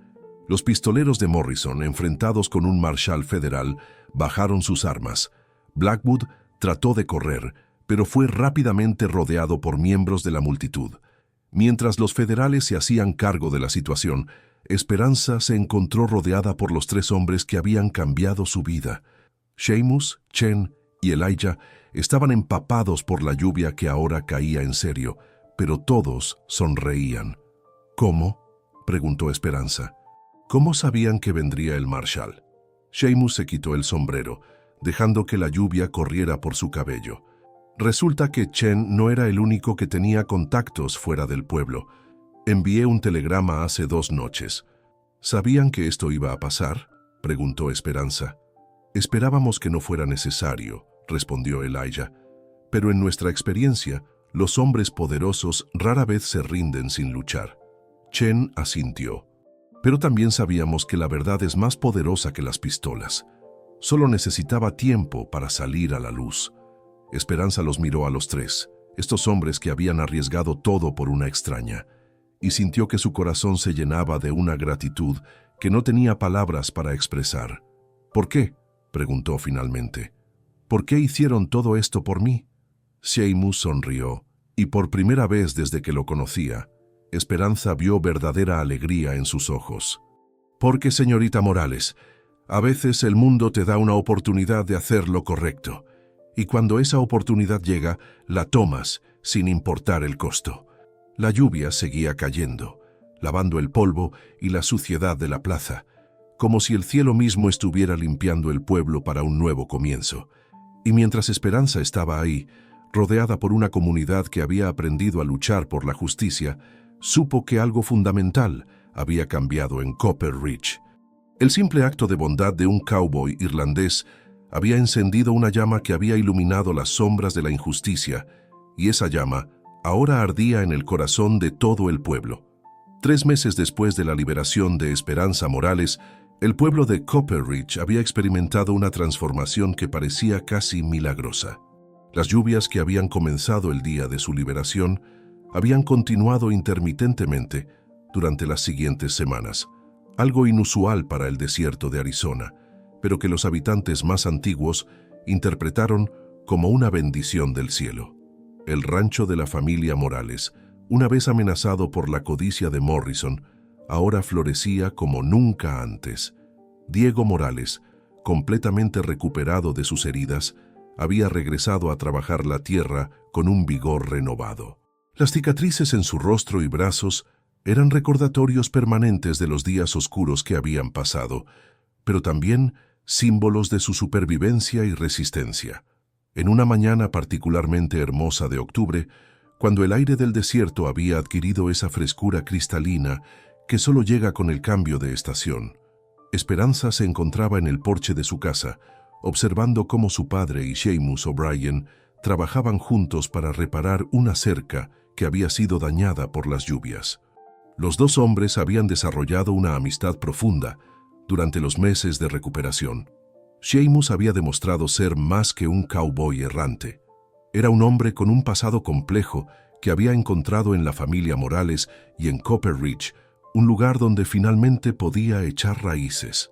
Los pistoleros de Morrison, enfrentados con un marshal federal, bajaron sus armas. Blackwood trató de correr, pero fue rápidamente rodeado por miembros de la multitud. Mientras los federales se hacían cargo de la situación, Esperanza se encontró rodeada por los tres hombres que habían cambiado su vida. Seamus, Chen y Elijah estaban empapados por la lluvia que ahora caía en serio, pero todos sonreían. «¿Cómo?», preguntó Esperanza. «¿Cómo sabían que vendría el marshal?». Seamus se quitó el sombrero, dejando que la lluvia corriera por su cabello. «Resulta que Chen no era el único que tenía contactos fuera del pueblo. Envié un telegrama hace 2 noches». «¿Sabían que esto iba a pasar?», preguntó Esperanza. «Esperábamos que no fuera necesario», respondió Elijah. «Pero en nuestra experiencia, los hombres poderosos rara vez se rinden sin luchar». Chen asintió. «Pero también sabíamos que la verdad es más poderosa que las pistolas. Solo necesitaba tiempo para salir a la luz». Esperanza los miró a los tres, estos hombres que habían arriesgado todo por una extraña, y sintió que su corazón se llenaba de una gratitud que no tenía palabras para expresar. «¿Por qué?», preguntó finalmente. «¿Por qué hicieron todo esto por mí?». Seamus sonrió, y por primera vez desde que lo conocía, Esperanza vio verdadera alegría en sus ojos. «Porque, señorita Morales, a veces el mundo te da una oportunidad de hacer lo correcto, y cuando esa oportunidad llega, la tomas sin importar el costo». La lluvia seguía cayendo, lavando el polvo y la suciedad de la plaza, como si el cielo mismo estuviera limpiando el pueblo para un nuevo comienzo. Y mientras Esperanza estaba ahí, rodeada por una comunidad que había aprendido a luchar por la justicia, supo que algo fundamental había cambiado en Copper Ridge. El simple acto de bondad de un cowboy irlandés había encendido una llama que había iluminado las sombras de la injusticia, y esa llama ahora ardía en el corazón de todo el pueblo. 3 meses después de la liberación de Esperanza Morales, el pueblo de Copper Ridge había experimentado una transformación que parecía casi milagrosa. Las lluvias que habían comenzado el día de su liberación habían continuado intermitentemente durante las siguientes semanas, algo inusual para el desierto de Arizona, pero que los habitantes más antiguos interpretaron como una bendición del cielo. El rancho de la familia Morales, una vez amenazado por la codicia de Morrison, ahora florecía como nunca antes. Diego Morales, completamente recuperado de sus heridas, había regresado a trabajar la tierra con un vigor renovado. Las cicatrices en su rostro y brazos eran recordatorios permanentes de los días oscuros que habían pasado, pero también símbolos de su supervivencia y resistencia. En una mañana particularmente hermosa de octubre, cuando el aire del desierto había adquirido esa frescura cristalina que solo llega con el cambio de estación, Esperanza se encontraba en el porche de su casa, observando cómo su padre y Seamus O'Brien trabajaban juntos para reparar una cerca que había sido dañada por las lluvias. Los dos hombres habían desarrollado una amistad profunda durante los meses de recuperación. Seamus había demostrado ser más que un cowboy errante. Era un hombre con un pasado complejo que había encontrado en la familia Morales y en Copper Ridge, un lugar donde finalmente podía echar raíces.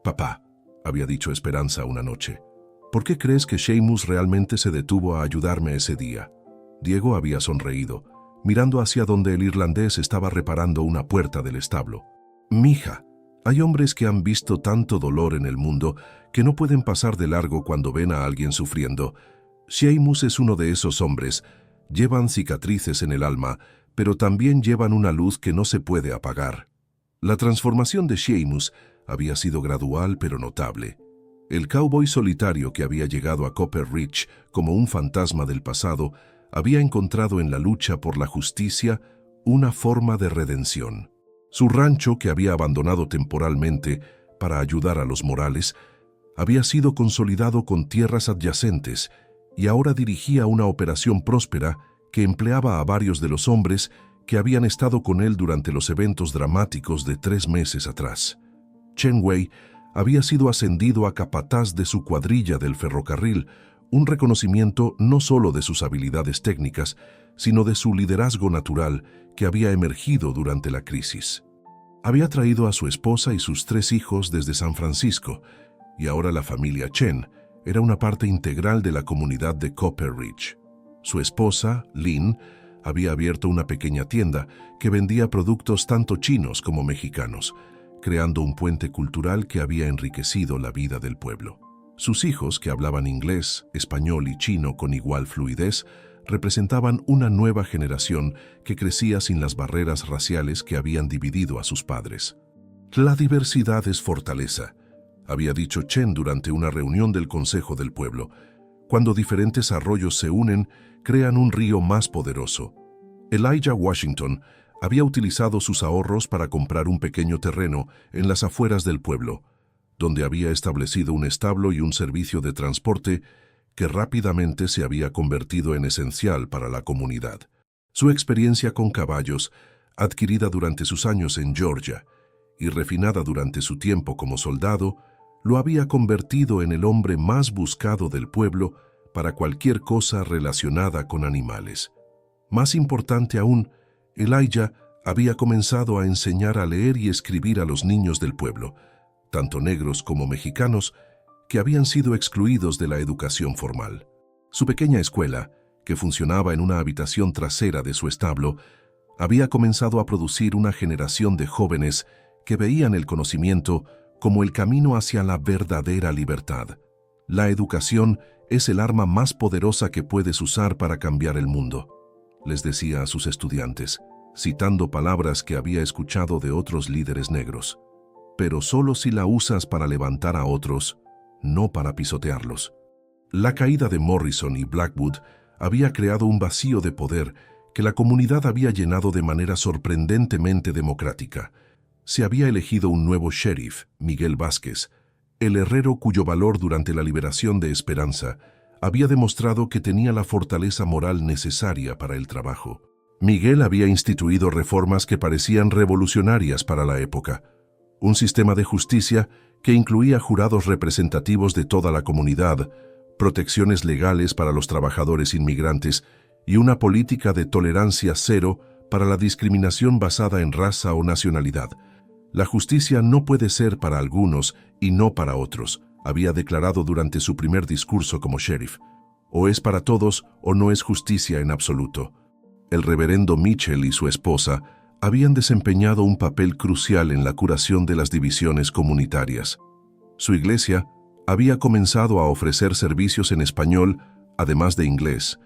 «Papá», había dicho Esperanza una noche, «¿por qué crees que Seamus realmente se detuvo a ayudarme ese día?» Diego había sonreído, mirando hacia donde el irlandés estaba reparando una puerta del establo. «Mija, hay hombres que han visto tanto dolor en el mundo que no pueden pasar de largo cuando ven a alguien sufriendo. Seamus es uno de esos hombres. Llevan cicatrices en el alma, pero también llevan una luz que no se puede apagar». La transformación de Seamus había sido gradual pero notable. El cowboy solitario que había llegado a Copper Ridge como un fantasma del pasado había encontrado en la lucha por la justicia una forma de redención. Su rancho, que había abandonado temporalmente para ayudar a los Morales, había sido consolidado con tierras adyacentes y ahora dirigía una operación próspera que empleaba a varios de los hombres que habían estado con él durante los eventos dramáticos de 3 meses atrás. Chen Wei había sido ascendido a capataz de su cuadrilla del ferrocarril, un reconocimiento no solo de sus habilidades técnicas, sino de su liderazgo natural que había emergido durante la crisis. Había traído a su esposa y sus 3 hijos desde San Francisco, y ahora la familia Chen era una parte integral de la comunidad de Copper Ridge. Su esposa, Lynn, había abierto una pequeña tienda que vendía productos tanto chinos como mexicanos, creando un puente cultural que había enriquecido la vida del pueblo. Sus hijos, que hablaban inglés, español y chino con igual fluidez, representaban una nueva generación que crecía sin las barreras raciales que habían dividido a sus padres. «La diversidad es fortaleza», había dicho Chen durante una reunión del Consejo del Pueblo. «Cuando diferentes arroyos se unen, crean un río más poderoso». Elijah Washington había utilizado sus ahorros para comprar un pequeño terreno en las afueras del pueblo, donde había establecido un establo y un servicio de transporte que rápidamente se había convertido en esencial para la comunidad. Su experiencia con caballos, adquirida durante sus años en Georgia y refinada durante su tiempo como soldado, lo había convertido en el hombre más buscado del pueblo para cualquier cosa relacionada con animales. Más importante aún, Elijah había comenzado a enseñar a leer y escribir a los niños del pueblo, tanto negros como mexicanos, que habían sido excluidos de la educación formal. Su pequeña escuela, que funcionaba en una habitación trasera de su establo, había comenzado a producir una generación de jóvenes que veían el conocimiento como el camino hacia la verdadera libertad. La educación es el arma más poderosa que puedes usar para cambiar el mundo, les decía a sus estudiantes, citando palabras que había escuchado de otros líderes negros. Pero solo si la usas para levantar a otros, no para pisotearlos. La caída de Morrison y Blackwood había creado un vacío de poder que la comunidad había llenado de manera sorprendentemente democrática. Se había elegido un nuevo sheriff, Miguel Vázquez, el herrero cuyo valor durante la liberación de Esperanza había demostrado que tenía la fortaleza moral necesaria para el trabajo. Miguel había instituido reformas que parecían revolucionarias para la época. Un sistema de justicia que incluía jurados representativos de toda la comunidad, protecciones legales para los trabajadores inmigrantes y una política de tolerancia cero para la discriminación basada en raza o nacionalidad. La justicia no puede ser para algunos y no para otros, había declarado durante su primer discurso como sheriff. O es para todos o no es justicia en absoluto. El reverendo Mitchell y su esposa habían desempeñado un papel crucial en la curación de las divisiones comunitarias. Su iglesia Había comenzado a ofrecer servicios en español, además de inglés,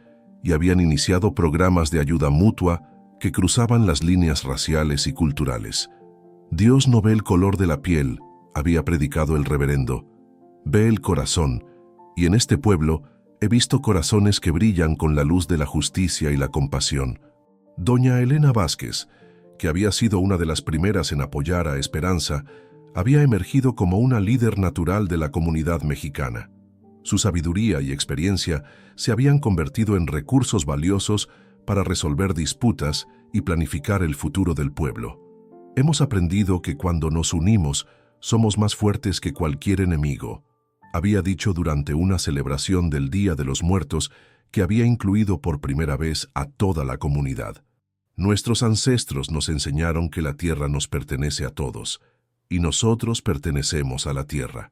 y habían iniciado programas de ayuda mutua que cruzaban las líneas raciales y culturales. Dios no ve el color de la piel, había predicado el reverendo, ve el corazón, y en este pueblo he visto corazones que brillan con la luz de la justicia y la compasión. Doña Elena Vázquez, que había sido una de las primeras en apoyar a Esperanza, había emergido como una líder natural de la comunidad mexicana. Su sabiduría y experiencia se habían convertido en recursos valiosos para resolver disputas y planificar el futuro del pueblo. Hemos aprendido que cuando nos unimos, somos más fuertes que cualquier enemigo, había dicho durante una celebración del Día de los Muertos que había incluido por primera vez a toda la comunidad. Nuestros ancestros nos enseñaron que la tierra nos pertenece a todos, y nosotros pertenecemos a la tierra.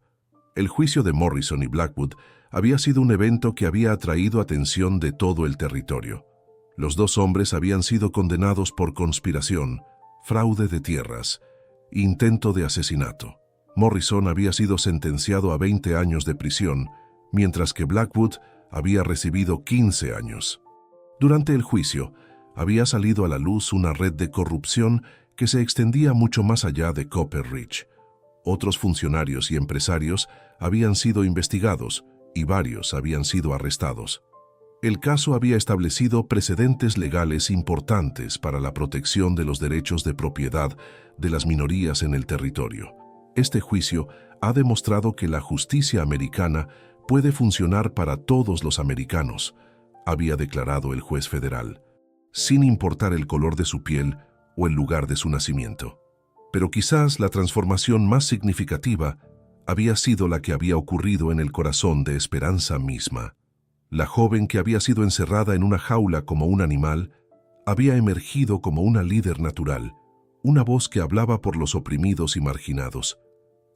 El juicio de Morrison y Blackwood había sido un evento que había atraído atención de todo el territorio. Los dos hombres habían sido condenados por conspiración, fraude de tierras, intento de asesinato. Morrison había sido sentenciado a 20 años de prisión, mientras que Blackwood había recibido 15 años. Durante el juicio, había salido a la luz una red de corrupción que se extendía mucho más allá de Copper Ridge. Otros funcionarios y empresarios habían sido investigados y varios habían sido arrestados. El caso había establecido precedentes legales importantes para la protección de los derechos de propiedad de las minorías en el territorio. Este juicio ha demostrado que la justicia americana puede funcionar para todos los americanos, había declarado el juez federal, sin importar el color de su piel o el lugar de su nacimiento. Pero quizás la transformación más significativa había sido la que había ocurrido en el corazón de Esperanza misma. La joven que había sido encerrada en una jaula como un animal, había emergido como una líder natural, una voz que hablaba por los oprimidos y marginados.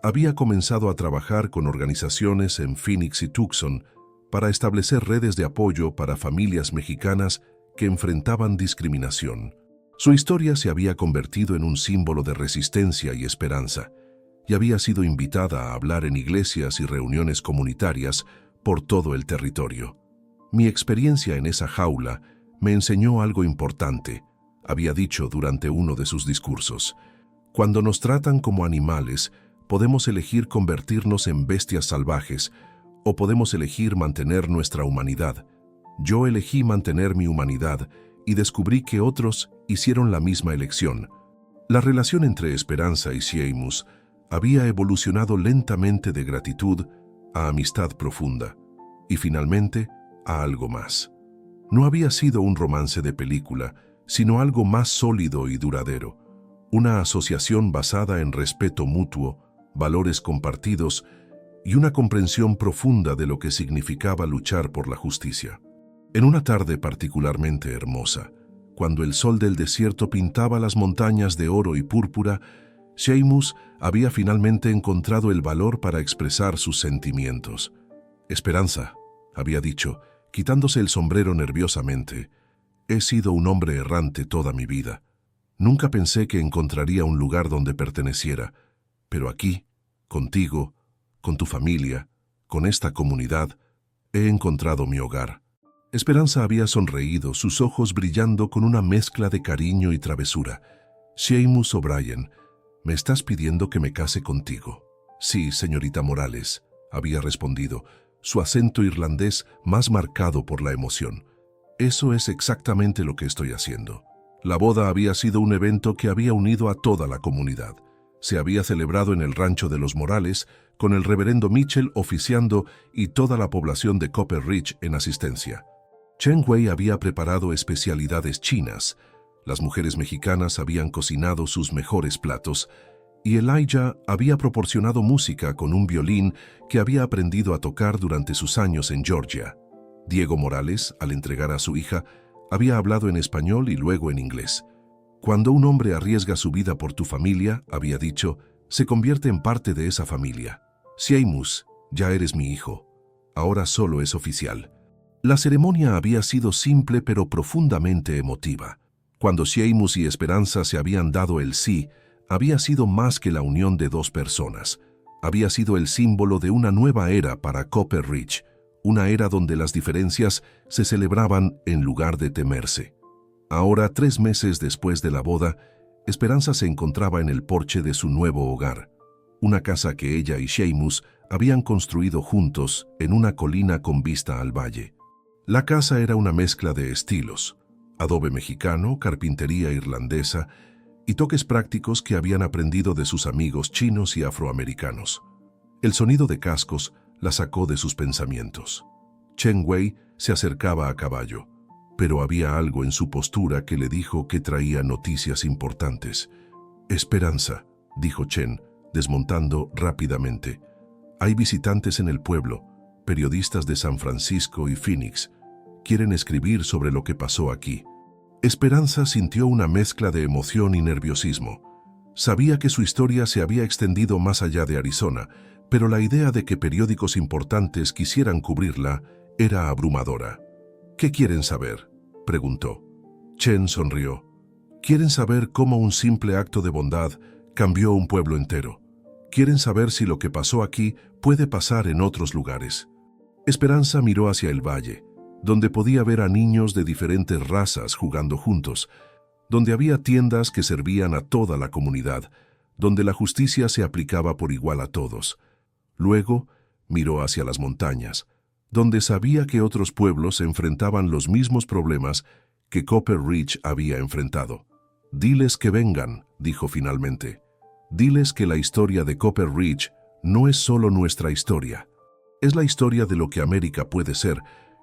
Había comenzado a trabajar con organizaciones en Phoenix y Tucson para establecer redes de apoyo para familias mexicanas que enfrentaban discriminación. Su historia se había convertido en un símbolo de resistencia y esperanza, y había sido invitada a hablar en iglesias y reuniones comunitarias por todo el territorio. Mi experiencia en esa jaula me enseñó algo importante, había dicho durante uno de sus discursos. Cuando nos tratan como animales, podemos elegir convertirnos en bestias salvajes o podemos elegir mantener nuestra humanidad. Yo elegí mantener mi humanidad y descubrí que otros hicieron la misma elección. La relación entre Esperanza y Seamus había evolucionado lentamente de gratitud a amistad profunda y finalmente a algo más. No había sido un romance de película, sino algo más sólido y duradero, una asociación basada en respeto mutuo, valores compartidos y una comprensión profunda de lo que significaba luchar por la justicia. En una tarde particularmente hermosa, cuando el sol del desierto pintaba las montañas de oro y púrpura, Seamus había finalmente encontrado el valor para expresar sus sentimientos. Esperanza, había dicho, quitándose el sombrero nerviosamente, he sido un hombre errante toda mi vida. Nunca pensé que encontraría un lugar donde perteneciera, pero aquí, contigo, con tu familia, con esta comunidad, he encontrado mi hogar. Esperanza había sonreído, sus ojos brillando con una mezcla de cariño y travesura. Seamus O'Brien, ¿me estás pidiendo que me case contigo? Sí, señorita Morales, había respondido, su acento irlandés más marcado por la emoción. Eso es exactamente lo que estoy haciendo. La boda había sido un evento que había unido a toda la comunidad. Se había celebrado en el rancho de los Morales, con el reverendo Mitchell oficiando y toda la población de Copper Ridge en asistencia. Chen Wei había preparado especialidades chinas, las mujeres mexicanas habían cocinado sus mejores platos, y Elijah había proporcionado música con un violín que había aprendido a tocar durante sus años en Georgia. Diego Morales, al entregar a su hija, había hablado en español y luego en inglés. Cuando un hombre arriesga su vida por tu familia, había dicho, se convierte en parte de esa familia. Seamus, ya eres mi hijo. Ahora solo es oficial. La ceremonia había sido simple pero profundamente emotiva. Cuando Seamus y Esperanza se habían dado el sí, había sido más que la unión de dos personas. Había sido el símbolo de una nueva era para Copper Ridge, una era donde las diferencias se celebraban en lugar de temerse. Ahora, 3 meses después de la boda, Esperanza se encontraba en el porche de su nuevo hogar, una casa que ella y Seamus habían construido juntos en una colina con vista al valle. La casa era una mezcla de estilos: adobe mexicano, carpintería irlandesa y toques prácticos que habían aprendido de sus amigos chinos y afroamericanos. El sonido de cascos la sacó de sus pensamientos. Chen Wei se acercaba a caballo, pero había algo en su postura que le dijo que traía noticias importantes. «Esperanza», dijo Chen, desmontando rápidamente. «Hay visitantes en el pueblo, periodistas de San Francisco y Phoenix. Quieren escribir sobre lo que pasó aquí». Esperanza sintió una mezcla de emoción y nerviosismo. Sabía que su historia se había extendido más allá de Arizona, pero la idea de que periódicos importantes quisieran cubrirla era abrumadora. «¿Qué quieren saber?», preguntó. Chen sonrió. «Quieren saber cómo un simple acto de bondad cambió un pueblo entero. Quieren saber si lo que pasó aquí puede pasar en otros lugares». Esperanza miró hacia el valle, donde podía ver a niños de diferentes razas jugando juntos, donde había tiendas que servían a toda la comunidad, donde la justicia se aplicaba por igual a todos. Luego miró hacia las montañas, donde sabía que otros pueblos enfrentaban los mismos problemas que Copper Ridge había enfrentado. «Diles que vengan», dijo finalmente. «Diles que la historia de Copper Ridge no es solo nuestra historia. Es la historia de lo que América puede ser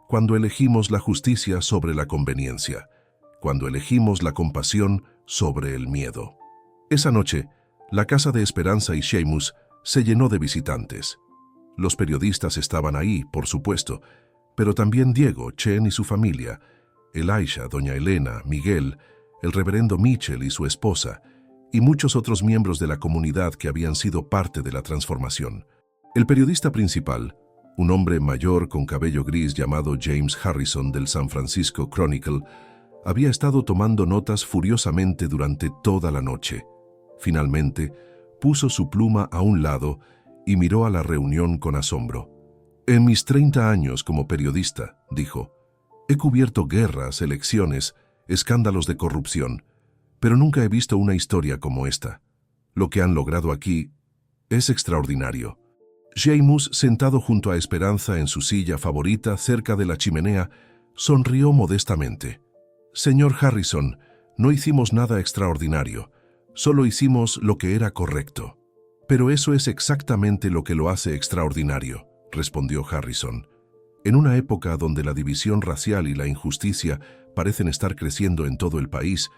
cuando elegimos la justicia sobre la conveniencia, cuando elegimos la compasión sobre el miedo». Esa noche, la casa de Esperanza y Seamus se llenó de visitantes. Los periodistas estaban ahí, por supuesto, pero también Diego, Chen y su familia, Elisha, doña Elena, Miguel, el reverendo Mitchell y su esposa, y muchos otros miembros de la comunidad que habían sido parte de la transformación. El periodista principal, un hombre mayor con cabello gris llamado James Harrison del San Francisco Chronicle, había estado tomando notas furiosamente durante toda la noche. Finalmente, puso su pluma a un lado y miró a la reunión con asombro. «En mis 30 años como periodista», dijo, «he cubierto guerras, elecciones, escándalos de corrupción, pero nunca he visto una historia como esta. Lo que han logrado aquí es extraordinario». Seamus, sentado junto a Esperanza en su silla favorita cerca de la chimenea, sonrió modestamente. «Señor Harrison, no hicimos nada extraordinario, solo hicimos lo que era correcto». «Pero eso es exactamente lo que lo hace extraordinario», respondió Harrison. «En una época donde la división racial y la injusticia parecen estar creciendo en todo el país,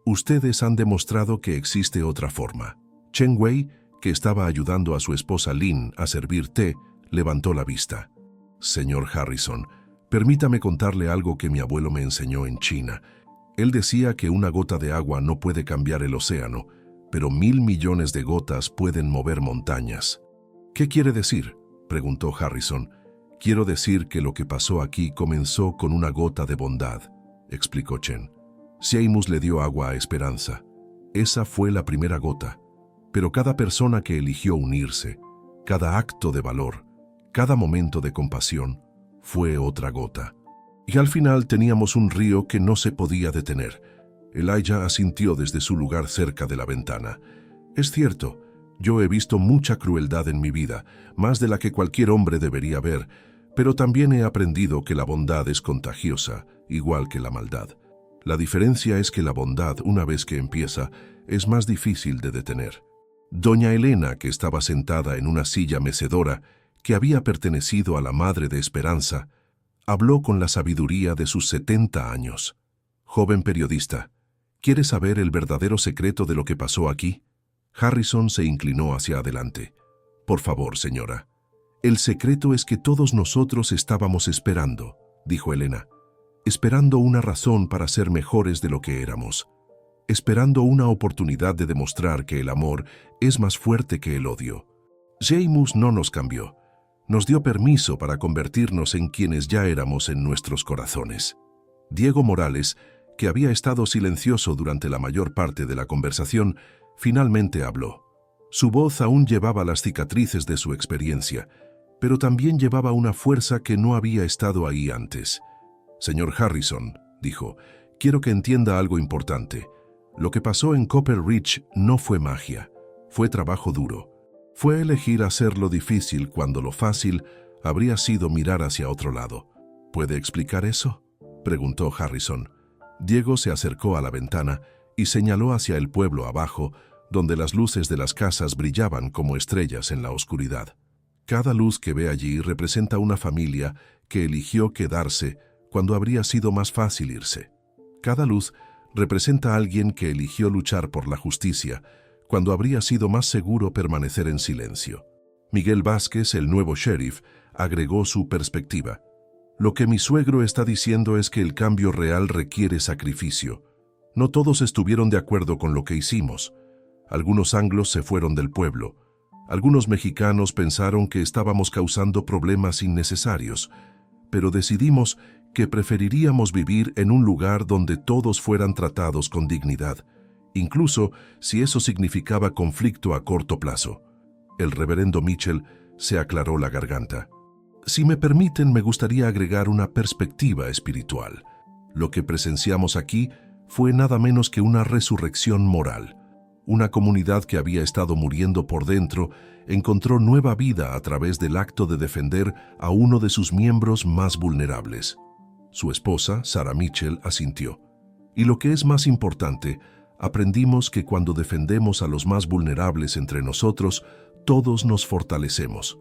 ustedes han demostrado que existe otra forma». Chen Wei, que estaba ayudando a su esposa Lynn a servir té, levantó la vista. «Señor Harrison, permítame contarle algo que mi abuelo me enseñó en China. Él decía que una gota de agua no puede cambiar el océano, pero 1.000 millones de gotas pueden mover montañas». «¿Qué quiere decir?», preguntó Harrison. «Quiero decir que lo que pasó aquí comenzó con una gota de bondad», explicó Chen. Seamus le dio agua a Esperanza. Esa fue la primera gota, pero cada persona que eligió unirse, cada acto de valor, cada momento de compasión, fue otra gota. Y al final teníamos un río que no se podía detener. Elijah asintió desde su lugar cerca de la ventana. «Es cierto, yo he visto mucha crueldad en mi vida, más de la que cualquier hombre debería ver, pero también he aprendido que la bondad es contagiosa, igual que la maldad. La diferencia es que la bondad, una vez que empieza, es más difícil de detener». Doña Elena, que estaba sentada en una silla mecedora, que había pertenecido a la madre de Esperanza, habló con la sabiduría de sus 70 años. «Joven periodista, ¿quiere saber el verdadero secreto de lo que pasó aquí?». Harrison se inclinó hacia adelante. «Por favor, señora». «El secreto es que todos nosotros estábamos esperando», dijo Elena. «Esperando una razón para ser mejores de lo que éramos. Esperando una oportunidad de demostrar que el amor es más fuerte que el odio. Seamus no nos cambió. Nos dio permiso para convertirnos en quienes ya éramos en nuestros corazones». Diego Morales, que había estado silencioso durante la mayor parte de la conversación, finalmente habló. Su voz aún llevaba las cicatrices de su experiencia, pero también llevaba una fuerza que no había estado ahí antes. «Señor Harrison», dijo, «quiero que entienda algo importante. Lo que pasó en Copper Ridge no fue magia, fue trabajo duro. Fue elegir hacer lo difícil cuando lo fácil habría sido mirar hacia otro lado». «¿Puede explicar eso?», preguntó Harrison. Diego se acercó a la ventana y señaló hacia el pueblo abajo, donde las luces de las casas brillaban como estrellas en la oscuridad. Cada luz que ve allí representa una familia que eligió quedarse cuando habría sido más fácil irse. Cada luz representa a alguien que eligió luchar por la justicia cuando habría sido más seguro permanecer en silencio. Miguel Vázquez, el nuevo sheriff, agregó su perspectiva. «Lo que mi suegro está diciendo es que el cambio real requiere sacrificio. No todos estuvieron de acuerdo con lo que hicimos. Algunos anglos se fueron del pueblo. Algunos mexicanos pensaron que estábamos causando problemas innecesarios, pero decidimos que preferiríamos vivir en un lugar donde todos fueran tratados con dignidad, incluso si eso significaba conflicto a corto plazo». El reverendo Mitchell se aclaró la garganta. «Si me permiten, me gustaría agregar una perspectiva espiritual. Lo que presenciamos aquí fue nada menos que una resurrección moral. Una comunidad que había estado muriendo por dentro encontró nueva vida a través del acto de defender a uno de sus miembros más vulnerables». Su esposa, Sarah Mitchell, asintió. «Y lo que es más importante, aprendimos que cuando defendemos a los más vulnerables entre nosotros, todos nos fortalecemos».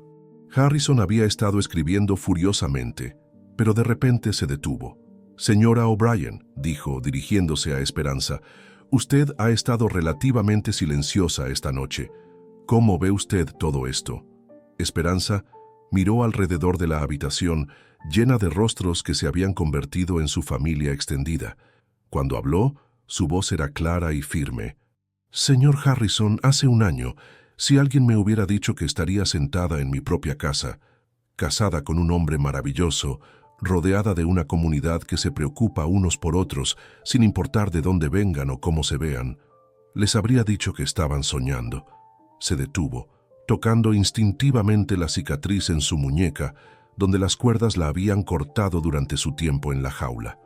Harrison había estado escribiendo furiosamente, pero de repente se detuvo. «Señora O'Brien», dijo, dirigiéndose a Esperanza, «usted ha estado relativamente silenciosa esta noche. ¿Cómo ve usted todo esto?». Esperanza miró alrededor de la habitación, llena de rostros que se habían convertido en su familia extendida. Cuando habló, su voz era clara y firme. «Señor Harrison, hace un año, si alguien me hubiera dicho que estaría sentada en mi propia casa, casada con un hombre maravilloso, rodeada de una comunidad que se preocupa unos por otros, sin importar de dónde vengan o cómo se vean, les habría dicho que estaban soñando». Se detuvo, tocando instintivamente la cicatriz en su muñeca, donde las cuerdas la habían cortado durante su tiempo en la jaula.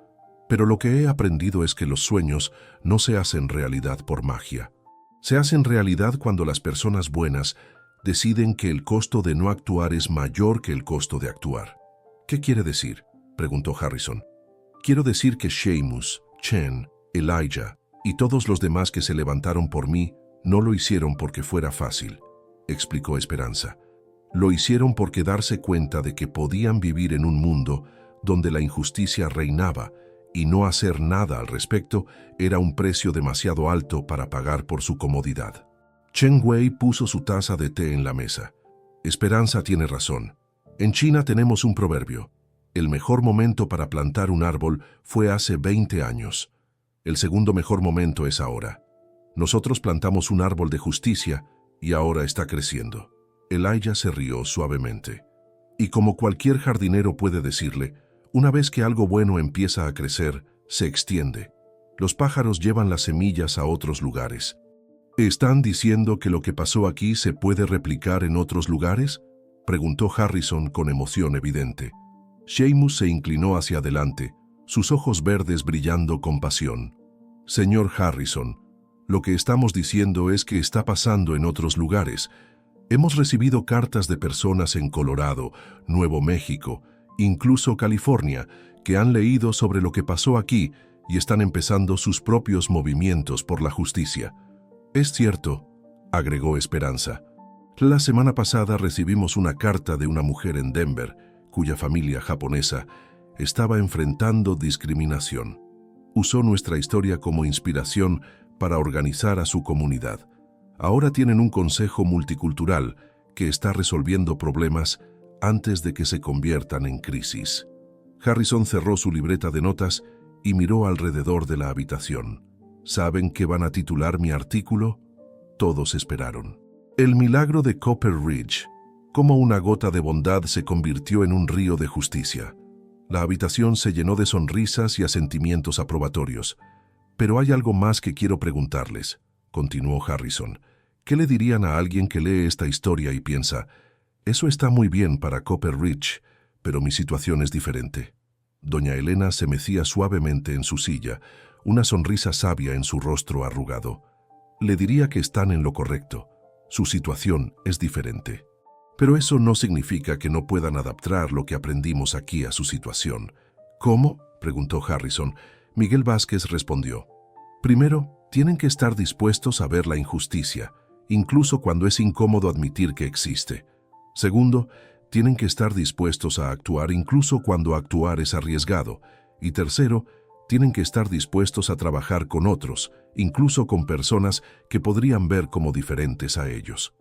«Pero lo que he aprendido es que los sueños no se hacen realidad por magia. Se hacen realidad cuando las personas buenas deciden que el costo de no actuar es mayor que el costo de actuar». «¿Qué quiere decir?», preguntó Harrison. «Quiero decir que Seamus, Chen, Elijah y todos los demás que se levantaron por mí no lo hicieron porque fuera fácil», explicó Esperanza. «Lo hicieron porque darse cuenta de que podían vivir en un mundo donde la injusticia reinaba y no hacer nada al respecto era un precio demasiado alto para pagar por su comodidad». Chen Wei puso su taza de té en la mesa. «Esperanza tiene razón. En China tenemos un proverbio. El mejor momento para plantar un árbol fue hace 20 años. El segundo mejor momento es ahora. Nosotros plantamos un árbol de justicia y ahora está creciendo». Elijah se rió suavemente. «Y como cualquier jardinero puede decirle, una vez que algo bueno empieza a crecer, se extiende. Los pájaros llevan las semillas a otros lugares». «¿Están diciendo que lo que pasó aquí se puede replicar en otros lugares?», preguntó Harrison con emoción evidente. Seamus se inclinó hacia adelante, sus ojos verdes brillando con pasión. «Señor Harrison, lo que estamos diciendo es que está pasando en otros lugares. Hemos recibido cartas de personas en Colorado, Nuevo México, incluso California, que han leído sobre lo que pasó aquí y están empezando sus propios movimientos por la justicia». «Es cierto», agregó Esperanza. «La semana pasada recibimos una carta de una mujer en Denver, cuya familia japonesa estaba enfrentando discriminación. Usó nuestra historia como inspiración para organizar a su comunidad. Ahora tienen un consejo multicultural que está resolviendo problemas antes de que se conviertan en crisis». Harrison cerró su libreta de notas y miró alrededor de la habitación. «¿Saben qué van a titular mi artículo?». Todos esperaron. «El milagro de Copper Ridge. Cómo una gota de bondad se convirtió en un río de justicia». La habitación se llenó de sonrisas y asentimientos aprobatorios. «Pero hay algo más que quiero preguntarles», continuó Harrison. ¿Qué le dirían a alguien que lee esta historia y piensa, eso está muy bien para Copper Ridge, pero mi situación es diferente? Doña Elena se mecía suavemente en su silla, una sonrisa sabia en su rostro arrugado. Le diría que están en lo correcto. Su situación es diferente. Pero eso no significa que no puedan adaptar lo que aprendimos aquí a su situación. ¿Cómo?, preguntó Harrison. Miguel Vázquez respondió. Primero, tienen que estar dispuestos a ver la injusticia, incluso cuando es incómodo admitir que existe. Segundo, tienen que estar dispuestos a actuar incluso cuando actuar es arriesgado. Y tercero, tienen que estar dispuestos a trabajar con otros, incluso con personas que podrían ver como diferentes a ellos.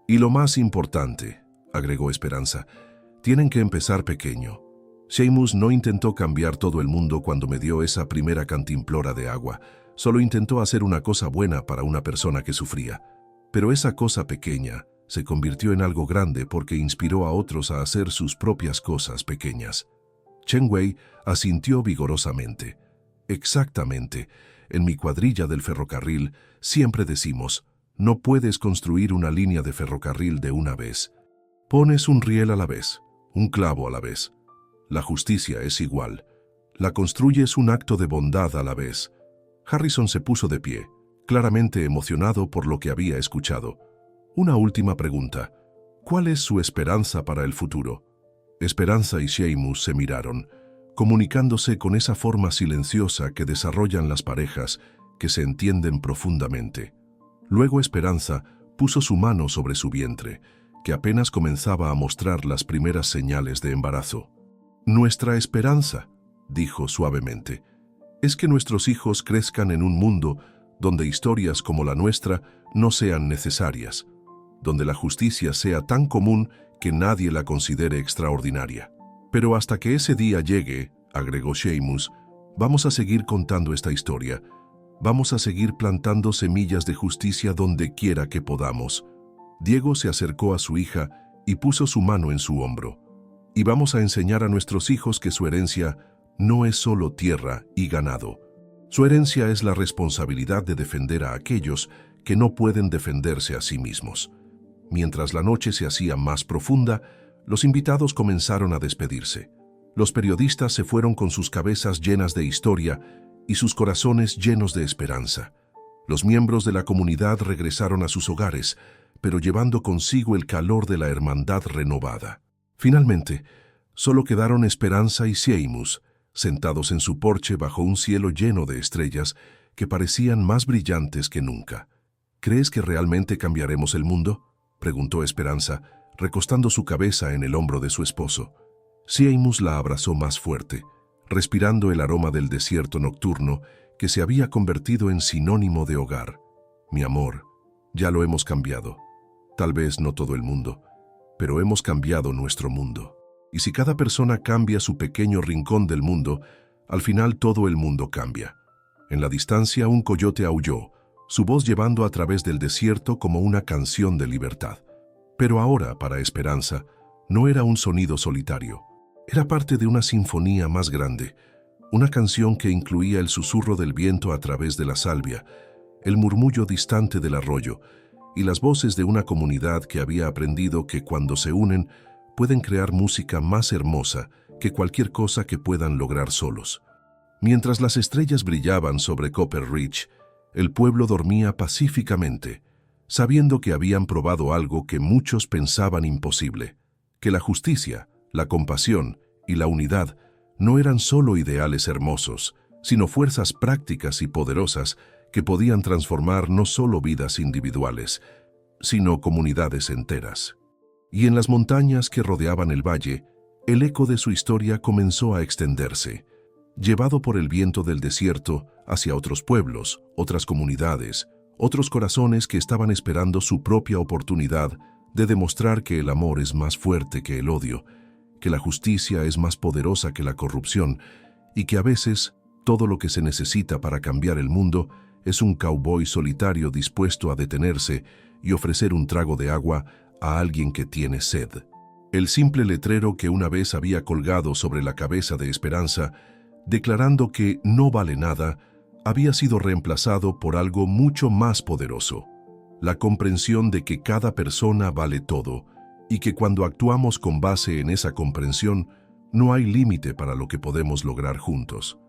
Y lo más importante, agregó Esperanza, tienen que empezar pequeño. Seamus no intentó cambiar todo el mundo cuando me dio esa primera cantimplora de agua. Solo intentó hacer una cosa buena para una persona que sufría. Pero esa cosa pequeña se convirtió en algo grande porque inspiró a otros a hacer sus propias cosas pequeñas. Chen Wei asintió vigorosamente. Exactamente. En mi cuadrilla del ferrocarril siempre decimos, no puedes construir una línea de ferrocarril de una vez. Pones un riel a la vez, un clavo a la vez. La justicia es igual. La construyes un acto de bondad a la vez. Harrison se puso de pie, claramente emocionado por lo que había escuchado. Una última pregunta. ¿Cuál es su esperanza para el futuro? Esperanza y Seamus se miraron, comunicándose con esa forma silenciosa que desarrollan las parejas que se entienden profundamente. Luego Esperanza puso su mano sobre su vientre, que apenas comenzaba a mostrar las primeras señales de embarazo. Nuestra esperanza, dijo suavemente, es que nuestros hijos crezcan en un mundo donde historias como la nuestra no sean necesarias, donde la justicia sea tan común que nadie la considere extraordinaria. Pero hasta que ese día llegue, agregó Seamus, vamos a seguir contando esta historia. Vamos a seguir plantando semillas de justicia donde quiera que podamos. Diego se acercó a su hija y puso su mano en su hombro. Y vamos a enseñar a nuestros hijos que su herencia no es solo tierra y ganado. Su herencia es la responsabilidad de defender a aquellos que no pueden defenderse a sí mismos. Mientras la noche se hacía más profunda, los invitados comenzaron a despedirse. Los periodistas se fueron con sus cabezas llenas de historia y sus corazones llenos de esperanza. Los miembros de la comunidad regresaron a sus hogares, pero llevando consigo el calor de la hermandad renovada. Finalmente, solo quedaron Esperanza y Seamus, sentados en su porche bajo un cielo lleno de estrellas que parecían más brillantes que nunca. ¿Crees que realmente cambiaremos el mundo?, preguntó Esperanza, recostando su cabeza en el hombro de su esposo. Seamus la abrazó más fuerte, respirando el aroma del desierto nocturno que se había convertido en sinónimo de hogar. Mi amor, ya lo hemos cambiado. Tal vez no todo el mundo, pero hemos cambiado nuestro mundo. Y si cada persona cambia su pequeño rincón del mundo, al final todo el mundo cambia. En la distancia un coyote aulló, su voz llevando a través del desierto como una canción de libertad. Pero ahora, para Esperanza, no era un sonido solitario. Era parte de una sinfonía más grande, una canción que incluía el susurro del viento a través de la salvia, el murmullo distante del arroyo y las voces de una comunidad que había aprendido que cuando se unen pueden crear música más hermosa que cualquier cosa que puedan lograr solos. Mientras las estrellas brillaban sobre Copper Ridge, el pueblo dormía pacíficamente, sabiendo que habían probado algo que muchos pensaban imposible, que la justicia, la compasión y la unidad no eran solo ideales hermosos, sino fuerzas prácticas y poderosas que podían transformar no solo vidas individuales, sino comunidades enteras. Y en las montañas que rodeaban el valle, el eco de su historia comenzó a extenderse, llevado por el viento del desierto hacia otros pueblos, otras comunidades, otros corazones que estaban esperando su propia oportunidad de demostrar que el amor es más fuerte que el odio, que la justicia es más poderosa que la corrupción y que a veces todo lo que se necesita para cambiar el mundo es un cowboy solitario dispuesto a detenerse y ofrecer un trago de agua a alguien que tiene sed. El simple letrero que una vez había colgado sobre la cabeza de Esperanza, declarando que no vale nada, había sido reemplazado por algo mucho más poderoso. la comprensión de que cada persona vale todo y que cuando actuamos con base en esa comprensión, no hay límite para lo que podemos lograr juntos.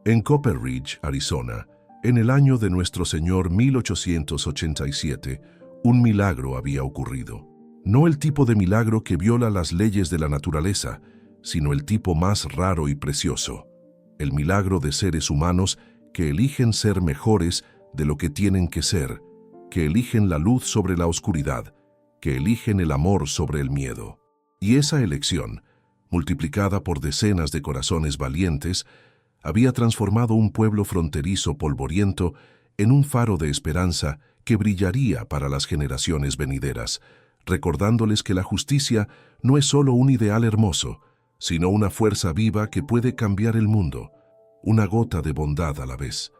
En Copper Ridge, Arizona, en el año de nuestro Señor 1887, un milagro había ocurrido. No el tipo de milagro que viola las leyes de la naturaleza, sino el tipo más raro y precioso. El milagro de seres humanos que eligen ser mejores de lo que tienen que ser, que eligen la luz sobre la oscuridad, que eligen el amor sobre el miedo. Y esa elección, multiplicada por decenas de corazones valientes, había transformado un pueblo fronterizo polvoriento en un faro de esperanza que brillaría para las generaciones venideras, recordándoles que la justicia no es solo un ideal hermoso, sino una fuerza viva que puede cambiar el mundo, una gota de bondad a la vez.